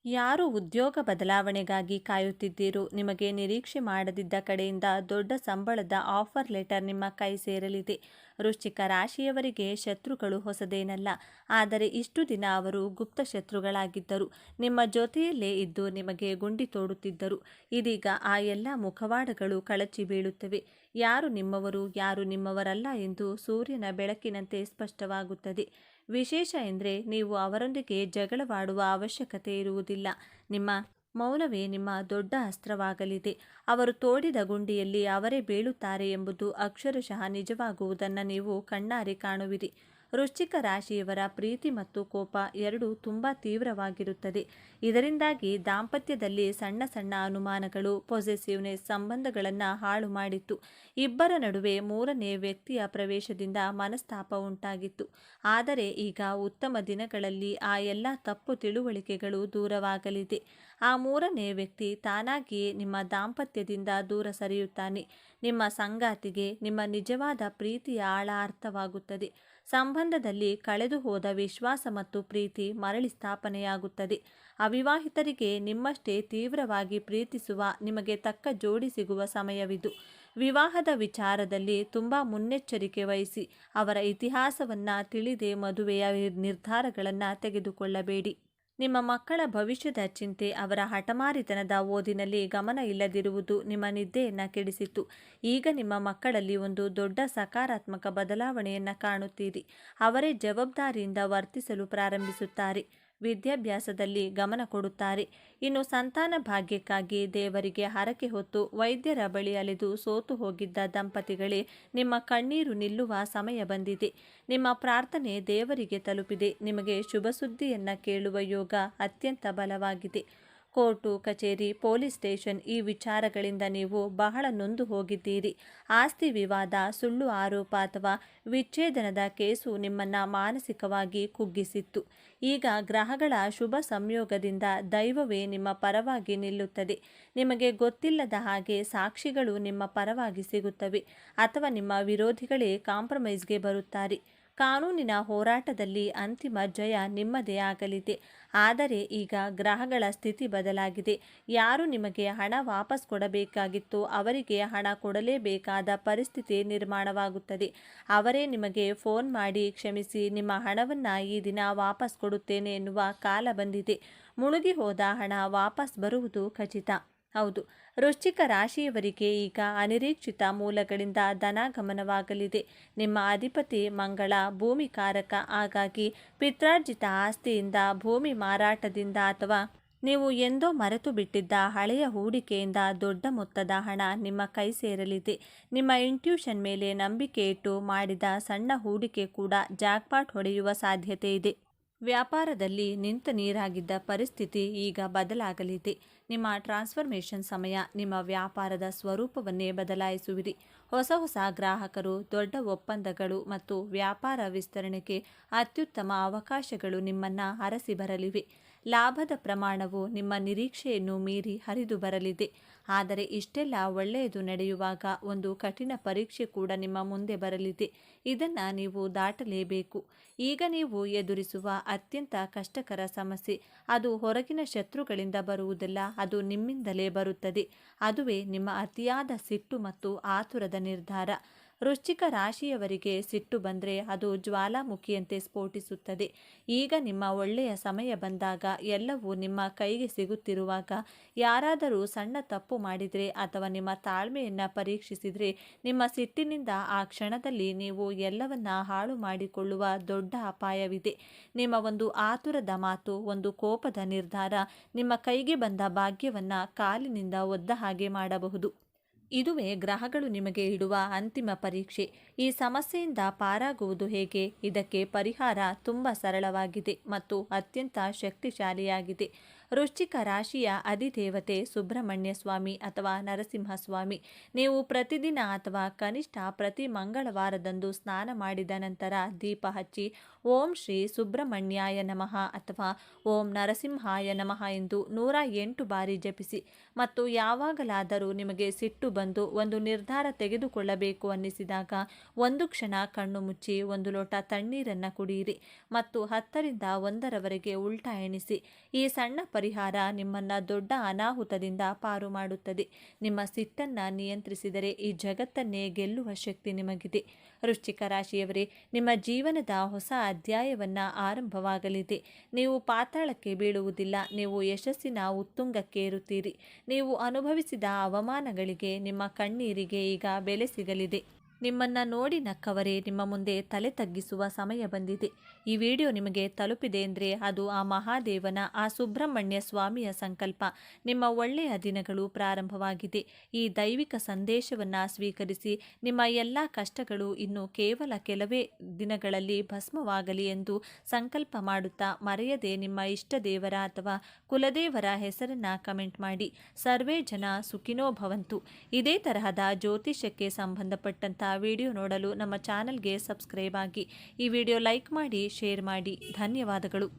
ಯಾರು ಉದ್ಯೋಗ ಬದಲಾವಣೆಗಾಗಿ ಕಾಯುತ್ತಿದ್ದೀರೋ ನಿಮಗೆ ನಿರೀಕ್ಷೆ ಮಾಡದಿದ್ದ ಕಡೆಯಿಂದ ದೊಡ್ಡ ಸಂಬಳದ ಆಫರ್ ಲೆಟರ್ ನಿಮ್ಮ ಕೈ ಸೇರಲಿದೆ. ವೃಶ್ಚಿಕ ರಾಶಿಯವರಿಗೆ ಶತ್ರುಗಳು ಹೊಸದೇನಲ್ಲ, ಆದರೆ ಇಷ್ಟು ದಿನ ಅವರು ಗುಪ್ತ ಶತ್ರುಗಳಾಗಿದ್ದರು. ನಿಮ್ಮ ಜೊತೆಯಲ್ಲೇ ಇದ್ದು ನಿಮಗೆ ಗುಂಡಿ ತೋಡುತ್ತಿದ್ದರು. ಇದೀಗ ಆ ಎಲ್ಲ ಮುಖವಾಡಗಳು ಕಳಚಿ ಬೀಳುತ್ತವೆ. ಯಾರು ನಿಮ್ಮವರು ಯಾರು ನಿಮ್ಮವರಲ್ಲ ಎಂದು ಸೂರ್ಯನ ಬೆಳಕಿನಂತೆ ಸ್ಪಷ್ಟವಾಗುತ್ತದೆ. ವಿಶೇಷ ಎಂದರೆ ನೀವು ಅವರೊಂದಿಗೆ ಜಗಳವಾಡುವ ಅವಶ್ಯಕತೆ ಇರುವುದಿಲ್ಲ. ನಿಮ್ಮ ಮೌನವೇ ನಿಮ್ಮ ದೊಡ್ಡ ಅಸ್ತ್ರವಾಗಲಿದೆ. ಅವರು ತೋಡಿದ ಗುಂಡಿಯಲ್ಲಿ ಅವರೇ ಬೀಳುತ್ತಾರೆ ಎಂಬುದು ಅಕ್ಷರಶಃ ನಿಜವಾಗುವುದನ್ನು ನೀವು ಕಣ್ಣಾರೆ ಕಾಣುವಿರಿ. ವೃಶ್ಚಿಕ ರಾಶಿಯವರ ಪ್ರೀತಿ ಮತ್ತು ಕೋಪ ಎರಡೂ ತುಂಬ ತೀವ್ರವಾಗಿರುತ್ತದೆ. ಇದರಿಂದಾಗಿ ದಾಂಪತ್ಯದಲ್ಲಿ ಸಣ್ಣ ಸಣ್ಣ ಅನುಮಾನಗಳು, ಪೊಸೆಸಿವ್ನೆಸ್ ಸಂಬಂಧಗಳನ್ನು ಹಾಳು ಮಾಡಿತ್ತು. ಇಬ್ಬರ ನಡುವೆ ಮೂರನೇ ವ್ಯಕ್ತಿಯ ಪ್ರವೇಶದಿಂದ ಮನಸ್ತಾಪ ಉಂಟಾಗಿತ್ತು. ಆದರೆ ಈಗ ಉತ್ತಮ ದಿನಗಳಲ್ಲಿ ಆ ಎಲ್ಲ ತಪ್ಪು ತಿಳುವಳಿಕೆಗಳು ದೂರವಾಗಲಿದೆ. ಆ ಮೂರನೇ ವ್ಯಕ್ತಿ ತಾನಾಗಿಯೇ ನಿಮ್ಮ ದಾಂಪತ್ಯದಿಂದ ದೂರ ಸರಿಯುತ್ತಾನೆ. ನಿಮ್ಮ ಸಂಗಾತಿಗೆ ನಿಮ್ಮ ನಿಜವಾದ ಪ್ರೀತಿಯ ಆಳ ಅರ್ಥವಾಗುತ್ತದೆ. ಸಂಬಂಧದಲ್ಲಿ ಕಳೆದು ಹೋದ ವಿಶ್ವಾಸ ಮತ್ತು ಪ್ರೀತಿ ಮರಳಿ ಸ್ಥಾಪನೆಯಾಗುತ್ತದೆ. ಅವಿವಾಹಿತರಿಗೆ ನಿಮ್ಮಷ್ಟೇ ತೀವ್ರವಾಗಿ ಪ್ರೀತಿಸುವ ನಿಮಗೆ ತಕ್ಕ ಜೋಡಿ ಸಿಗುವ ಸಮಯವಿದು. ವಿವಾಹದ ವಿಚಾರದಲ್ಲಿ ತುಂಬ ಮುನ್ನೆಚ್ಚರಿಕೆ ವಹಿಸಿ. ಅವರ ಇತಿಹಾಸವನ್ನು ತಿಳಿದೇ ಮದುವೆಯ ನಿರ್ಧಾರಗಳನ್ನು ತೆಗೆದುಕೊಳ್ಳಬೇಡಿ. ನಿಮ್ಮ ಮಕ್ಕಳ ಭವಿಷ್ಯದ ಚಿಂತೆ, ಅವರ ಹಠಮಾರಿತನದ ಓದಿನಲ್ಲಿ ಗಮನ ಇಲ್ಲದಿರುವುದು ನಿಮ್ಮ ನಿದ್ದೆಯನ್ನು ಕೆಡಿಸಿತು. ಈಗ ನಿಮ್ಮ ಮಕ್ಕಳಲ್ಲಿ ಒಂದು ದೊಡ್ಡ ಸಕಾರಾತ್ಮಕ ಬದಲಾವಣೆಯನ್ನು ಕಾಣುತ್ತೀರಿ. ಅವರೇ ಜವಾಬ್ದಾರಿಯಿಂದ ವರ್ತಿಸಲು ಪ್ರಾರಂಭಿಸುತ್ತಾರೆ. ವಿದ್ಯಾಭ್ಯಾಸದಲ್ಲಿ ಗಮನ ಕೊಡುತ್ತಾರೆ. ಇನ್ನು ಸಂತಾನ ಭಾಗ್ಯಕ್ಕಾಗಿ ದೇವರಿಗೆ ಹರಕೆ ಹೊತ್ತು ವೈದ್ಯರ ಬಳಿ ಅಲೆದು ಸೋತು ಹೋಗಿದ್ದ ದಂಪತಿಗಳೇ, ನಿಮ್ಮ ಕಣ್ಣೀರು ನಿಲ್ಲುವ ಸಮಯ ಬಂದಿದೆ. ನಿಮ್ಮ ಪ್ರಾರ್ಥನೆ ದೇವರಿಗೆ ತಲುಪಿದೆ. ನಿಮಗೆ ಶುಭ ಸುದ್ದಿಯನ್ನು ಕೇಳುವ ಯೋಗ ಅತ್ಯಂತ ಬಲವಾಗಿದೆ. ಕೋರ್ಟು ಕಚೇರಿ, ಪೊಲೀಸ್ ಸ್ಟೇಷನ್ ಈ ವಿಚಾರಗಳಿಂದ ನೀವು ಬಹಳ ನೊಂದು ಹೋಗಿದ್ದೀರಿ. ಆಸ್ತಿ ವಿವಾದ, ಸುಳ್ಳು ಆರೋಪ ಅಥವಾ ವಿಚ್ಛೇದನದ ಕೇಸು ನಿಮ್ಮನ್ನು ಮಾನಸಿಕವಾಗಿ ಕುಗ್ಗಿಸಿತ್ತು. ಈಗ ಗ್ರಹಗಳ ಶುಭ ಸಂಯೋಗದಿಂದ ದೈವವೇ ನಿಮ್ಮ ಪರವಾಗಿ ನಿಲ್ಲುತ್ತದೆ. ನಿಮಗೆ ಗೊತ್ತಿಲ್ಲದ ಹಾಗೆ ಸಾಕ್ಷಿಗಳು ನಿಮ್ಮ ಪರವಾಗಿ ಸಿಗುತ್ತವೆ ಅಥವಾ ನಿಮ್ಮ ವಿರೋಧಿಗಳೇ ಕಾಂಪ್ರಮೈಸ್ಗೆ ಬರುತ್ತಾರೆ. ಕಾನೂನಿನ ಹೋರಾಟದಲ್ಲಿ ಅಂತಿಮ ಜಯ ನಿಮ್ಮದೇ ಆಗಲಿದೆ. ಆದರೆ ಈಗ ಗ್ರಹಗಳ ಸ್ಥಿತಿ ಬದಲಾಗಿದೆ. ಯಾರು ನಿಮಗೆ ಹಣ ವಾಪಸ್ ಕೊಡಬೇಕಾಗಿತ್ತೋ ಅವರಿಗೆ ಹಣ ಕೊಡಲೇಬೇಕಾದ ಪರಿಸ್ಥಿತಿ ನಿರ್ಮಾಣವಾಗುತ್ತದೆ. ಅವರೇ ನಿಮಗೆ ಫೋನ್ ಮಾಡಿ ಕ್ಷಮಿಸಿ, ನಿಮ್ಮ ಹಣವನ್ನು ಈ ದಿನ ವಾಪಸ್ ಕೊಡುತ್ತೇನೆ ಎನ್ನುವ ಕಾಲ ಬಂದಿದೆ. ಮುಳುಗಿ ಹೋದ ಹಣ ವಾಪಸ್ ಬರುವುದು ಖಚಿತ. ಹೌದು, ವೃಶ್ಚಿಕ ರಾಶಿಯವರಿಗೆ ಈಗ ಅನಿರೀಕ್ಷಿತ ಮೂಲಗಳಿಂದ ಧನಾಗಮನವಾಗಲಿದೆ. ನಿಮ್ಮ ಅಧಿಪತಿ ಮಂಗಳ ಭೂಮಿಕಾರಕ. ಹಾಗಾಗಿ ಪಿತ್ರಾರ್ಜಿತ ಆಸ್ತಿಯಿಂದ, ಭೂಮಿ ಮಾರಾಟದಿಂದ ಅಥವಾ ನೀವು ಎಂದೋ ಮರೆತು ಬಿಟ್ಟಿದ್ದ ಹಳೆಯ ಹೂಡಿಕೆಯಿಂದ ದೊಡ್ಡ ಮೊತ್ತದ ಹಣ ನಿಮ್ಮ ಕೈ ಸೇರಲಿದೆ. ನಿಮ್ಮ ಇಂಟ್ಯೂಷನ್ ಮೇಲೆ ನಂಬಿಕೆ ಇಟ್ಟು ಮಾಡಿದ ಸಣ್ಣ ಹೂಡಿಕೆ ಕೂಡ ಜಾಕ್ಪಾಟ್ ಹೊಡೆಯುವ ಸಾಧ್ಯತೆ ಇದೆ. ವ್ಯಾಪಾರದಲ್ಲಿ ನಿಂತ ನೀರಾಗಿದ್ದ ಪರಿಸ್ಥಿತಿ ಈಗ ಬದಲಾಗಲಿದೆ. ನಿಮ್ಮ ಟ್ರಾನ್ಸ್ಫರ್ಮೇಷನ್ ಸಮಯ ನಿಮ್ಮ ವ್ಯಾಪಾರದ ಸ್ವರೂಪವನ್ನೇ ಬದಲಾಯಿಸುವಿರಿ. ಹೊಸ ಹೊಸ ಗ್ರಾಹಕರು, ದೊಡ್ಡ ಒಪ್ಪಂದಗಳು ಮತ್ತು ವ್ಯಾಪಾರ ವಿಸ್ತರಣೆಗೆ ಅತ್ಯುತ್ತಮ ಅವಕಾಶಗಳು ನಿಮ್ಮನ್ನು ಅರಸಿ ಬರಲಿವೆ. ಲಾಭದ ಪ್ರಮಾಣವು ನಿಮ್ಮ ನಿರೀಕ್ಷೆಯನ್ನು ಮೀರಿ ಹರಿದು ಬರಲಿದೆ. ಆದರೆ ಇಷ್ಟೆಲ್ಲ ಒಳ್ಳೆಯದು ನಡೆಯುವಾಗ ಒಂದು ಕಠಿಣ ಪರೀಕ್ಷೆ ಕೂಡ ನಿಮ್ಮ ಮುಂದೆ ಬರಲಿದೆ. ಇದನ್ನು ನೀವು ದಾಟಲೇಬೇಕು. ಈಗ ನೀವು ಎದುರಿಸುವ ಅತ್ಯಂತ ಕಷ್ಟಕರ ಸಮಸ್ಯೆ ಅದು ಹೊರಗಿನ ಶತ್ರುಗಳಿಂದ ಬರುವುದಿಲ್ಲ, ಅದು ನಿಮ್ಮಿಂದಲೇ ಬರುತ್ತದೆ. ಅದುವೇ ನಿಮ್ಮ ಅತಿಯಾದ ಸಿಟ್ಟು ಮತ್ತು ಆತುರದ ನಿರ್ಧಾರ. ವೃಶ್ಚಿಕ ರಾಶಿಯವರಿಗೆ ಸಿಟ್ಟು ಬಂದರೆ ಅದು ಜ್ವಾಲಾಮುಖಿಯಂತೆ ಸ್ಫೋಟಿಸುತ್ತದೆ. ಈಗ ನಿಮ್ಮ ಒಳ್ಳೆಯ ಸಮಯ ಬಂದಾಗ, ಎಲ್ಲವೂ ನಿಮ್ಮ ಕೈಗೆ ಸಿಗುತ್ತಿರುವಾಗ, ಯಾರಾದರೂ ಸಣ್ಣ ತಪ್ಪು ಮಾಡಿದರೆ ಅಥವಾ ನಿಮ್ಮ ತಾಳ್ಮೆಯನ್ನು ಪರೀಕ್ಷಿಸಿದರೆ, ನಿಮ್ಮ ಸಿಟ್ಟಿನಿಂದ ಆ ಕ್ಷಣದಲ್ಲಿ ನೀವು ಎಲ್ಲವನ್ನ ಹಾಳು ಮಾಡಿಕೊಳ್ಳುವ ದೊಡ್ಡ ಅಪಾಯವಿದೆ. ನಿಮ್ಮ ಒಂದು ಆತುರದ ಮಾತು, ಒಂದು ಕೋಪದ ನಿರ್ಧಾರ ನಿಮ್ಮ ಕೈಗೆ ಬಂದ ಭಾಗ್ಯವನ್ನು ಕಾಲಿನಿಂದ ಒದ್ದ ಹಾಗೆ ಮಾಡಬಹುದು. ಇದುವೇ ಗ್ರಹಗಳು ನಿಮಗೆ ಇಡುವ ಅಂತಿಮ ಪರೀಕ್ಷೆ. ಈ ಸಮಸ್ಯೆಯಿಂದ ಪಾರಾಗುವುದು ಹೇಗೆ? ಇದಕ್ಕೆ ಪರಿಹಾರ ತುಂಬ ಸರಳವಾಗಿದೆ ಮತ್ತು ಅತ್ಯಂತ ಶಕ್ತಿಶಾಲಿಯಾಗಿದೆ. ವೃಶ್ಚಿಕ ರಾಶಿಯ ಅಧಿದೇವತೆ ಸುಬ್ರಹ್ಮಣ್ಯ ಸ್ವಾಮಿ ಅಥವಾ ನರಸಿಂಹಸ್ವಾಮಿ. ನೀವು ಪ್ರತಿದಿನ ಅಥವಾ ಕನಿಷ್ಠ ಪ್ರತಿ ಮಂಗಳವಾರದಂದು ಸ್ನಾನ ಮಾಡಿದ ನಂತರ ದೀಪ ಹಚ್ಚಿ ಓಂ ಶ್ರೀ ಸುಬ್ರಹ್ಮಣ್ಯಾಯ ನಮಃ ಅಥವಾ ಓಂ ನರಸಿಂಹಾಯ ನಮಃ ಎಂದು 108 ಬಾರಿ ಜಪಿಸಿ. ಮತ್ತು ಯಾವಾಗಲಾದರೂ ನಿಮಗೆ ಸಿಟ್ಟು ಬಂದು ಒಂದು ನಿರ್ಧಾರ ತೆಗೆದುಕೊಳ್ಳಬೇಕು ಅನ್ನಿಸಿದಾಗ ಒಂದು ಕ್ಷಣ ಕಣ್ಣು ಮುಚ್ಚಿ ಒಂದು ಲೋಟ ತಣ್ಣೀರನ್ನು ಕುಡಿಯಿರಿ ಮತ್ತು 10ರಿಂದ 1ರವರೆಗೆ ಉಲ್ಟಾ ಎಣಿಸಿ. ಈ ಸಣ್ಣ ಪರಿಹಾರ ನಿಮ್ಮನ್ನು ದೊಡ್ಡ ಅನಾಹುತದಿಂದ ಪಾರು ಮಾಡುತ್ತದೆ. ನಿಮ್ಮ ಸಿಟ್ಟನ್ನು ನಿಯಂತ್ರಿಸಿದರೆ ಈ ಜಗತ್ತನ್ನೇ ಗೆಲ್ಲುವ ಶಕ್ತಿ ನಿಮಗಿದೆ. ವೃಶ್ಚಿಕ ರಾಶಿಯವರೇ, ನಿಮ್ಮ ಜೀವನದ ಹೊಸ ಅಧ್ಯಾಯವನ್ನು ಆರಂಭವಾಗಲಿದೆ. ನೀವು ಪಾತಾಳಕ್ಕೆ ಬೀಳುವುದಿಲ್ಲ, ನೀವು ಯಶಸ್ಸಿನ ಉತ್ತುಂಗಕ್ಕೆ ಏರುತ್ತೀರಿ. ನೀವು ಅನುಭವಿಸಿದ ಅವಮಾನಗಳಿಗೆ, ನಿಮ್ಮ ಕಣ್ಣೀರಿಗೆ ಈಗ ಬೆಲೆ ಸಿಗಲಿದೆ. ನಿಮ್ಮನ್ನು ನೋಡಿ ನಕ್ಕವರೇ ನಿಮ್ಮ ಮುಂದೆ ತಲೆ ತಗ್ಗಿಸುವ ಸಮಯ ಬಂದಿದೆ. ಈ ವಿಡಿಯೋ ನಿಮಗೆ ತಲುಪಿದೆ ಅಂದರೆ ಅದು ಆ ಮಹಾದೇವನ, ಆ ಸುಬ್ರಹ್ಮಣ್ಯ ಸ್ವಾಮಿಯ ಸಂಕಲ್ಪ. ನಿಮ್ಮ ಒಳ್ಳೆಯ ದಿನಗಳು ಪ್ರಾರಂಭವಾಗಿದೆ. ಈ ದೈವಿಕ ಸಂದೇಶವನ್ನು ಸ್ವೀಕರಿಸಿ. ನಿಮ್ಮ ಎಲ್ಲ ಕಷ್ಟಗಳು ಇನ್ನು ಕೇವಲ ಕೆಲವೇ ದಿನಗಳಲ್ಲಿ ಭಸ್ಮವಾಗಲಿ ಎಂದು ಸಂಕಲ್ಪ ಮಾಡುತ್ತಾ ಮರೆಯದೆ ನಿಮ್ಮ ಇಷ್ಟ ದೇವರ ಅಥವಾ ಕುಲದೇವರ ಹೆಸರನ್ನು ಕಮೆಂಟ್ ಮಾಡಿ. ಸರ್ವೇ ಜನ ಸುಖಿನೋ ಭವಂತು. ಇದೇ ತರಹದ ಜ್ಯೋತಿಷ್ಯಕ್ಕೆ ಸಂಬಂಧಪಟ್ಟಂಥ ವಿಡಿಯೋ ನೋಡಲು ನಮ್ಮ ಚಾನಲ್ಗೆ ಸಬ್ಸ್ಕ್ರೈಬ್ ಆಗಿ. ಈ ವಿಡಿಯೋ ಲೈಕ್ ಮಾಡಿ, ಶೇರ್ ಮಾಡಿ. ಧನ್ಯವಾದಗಳು.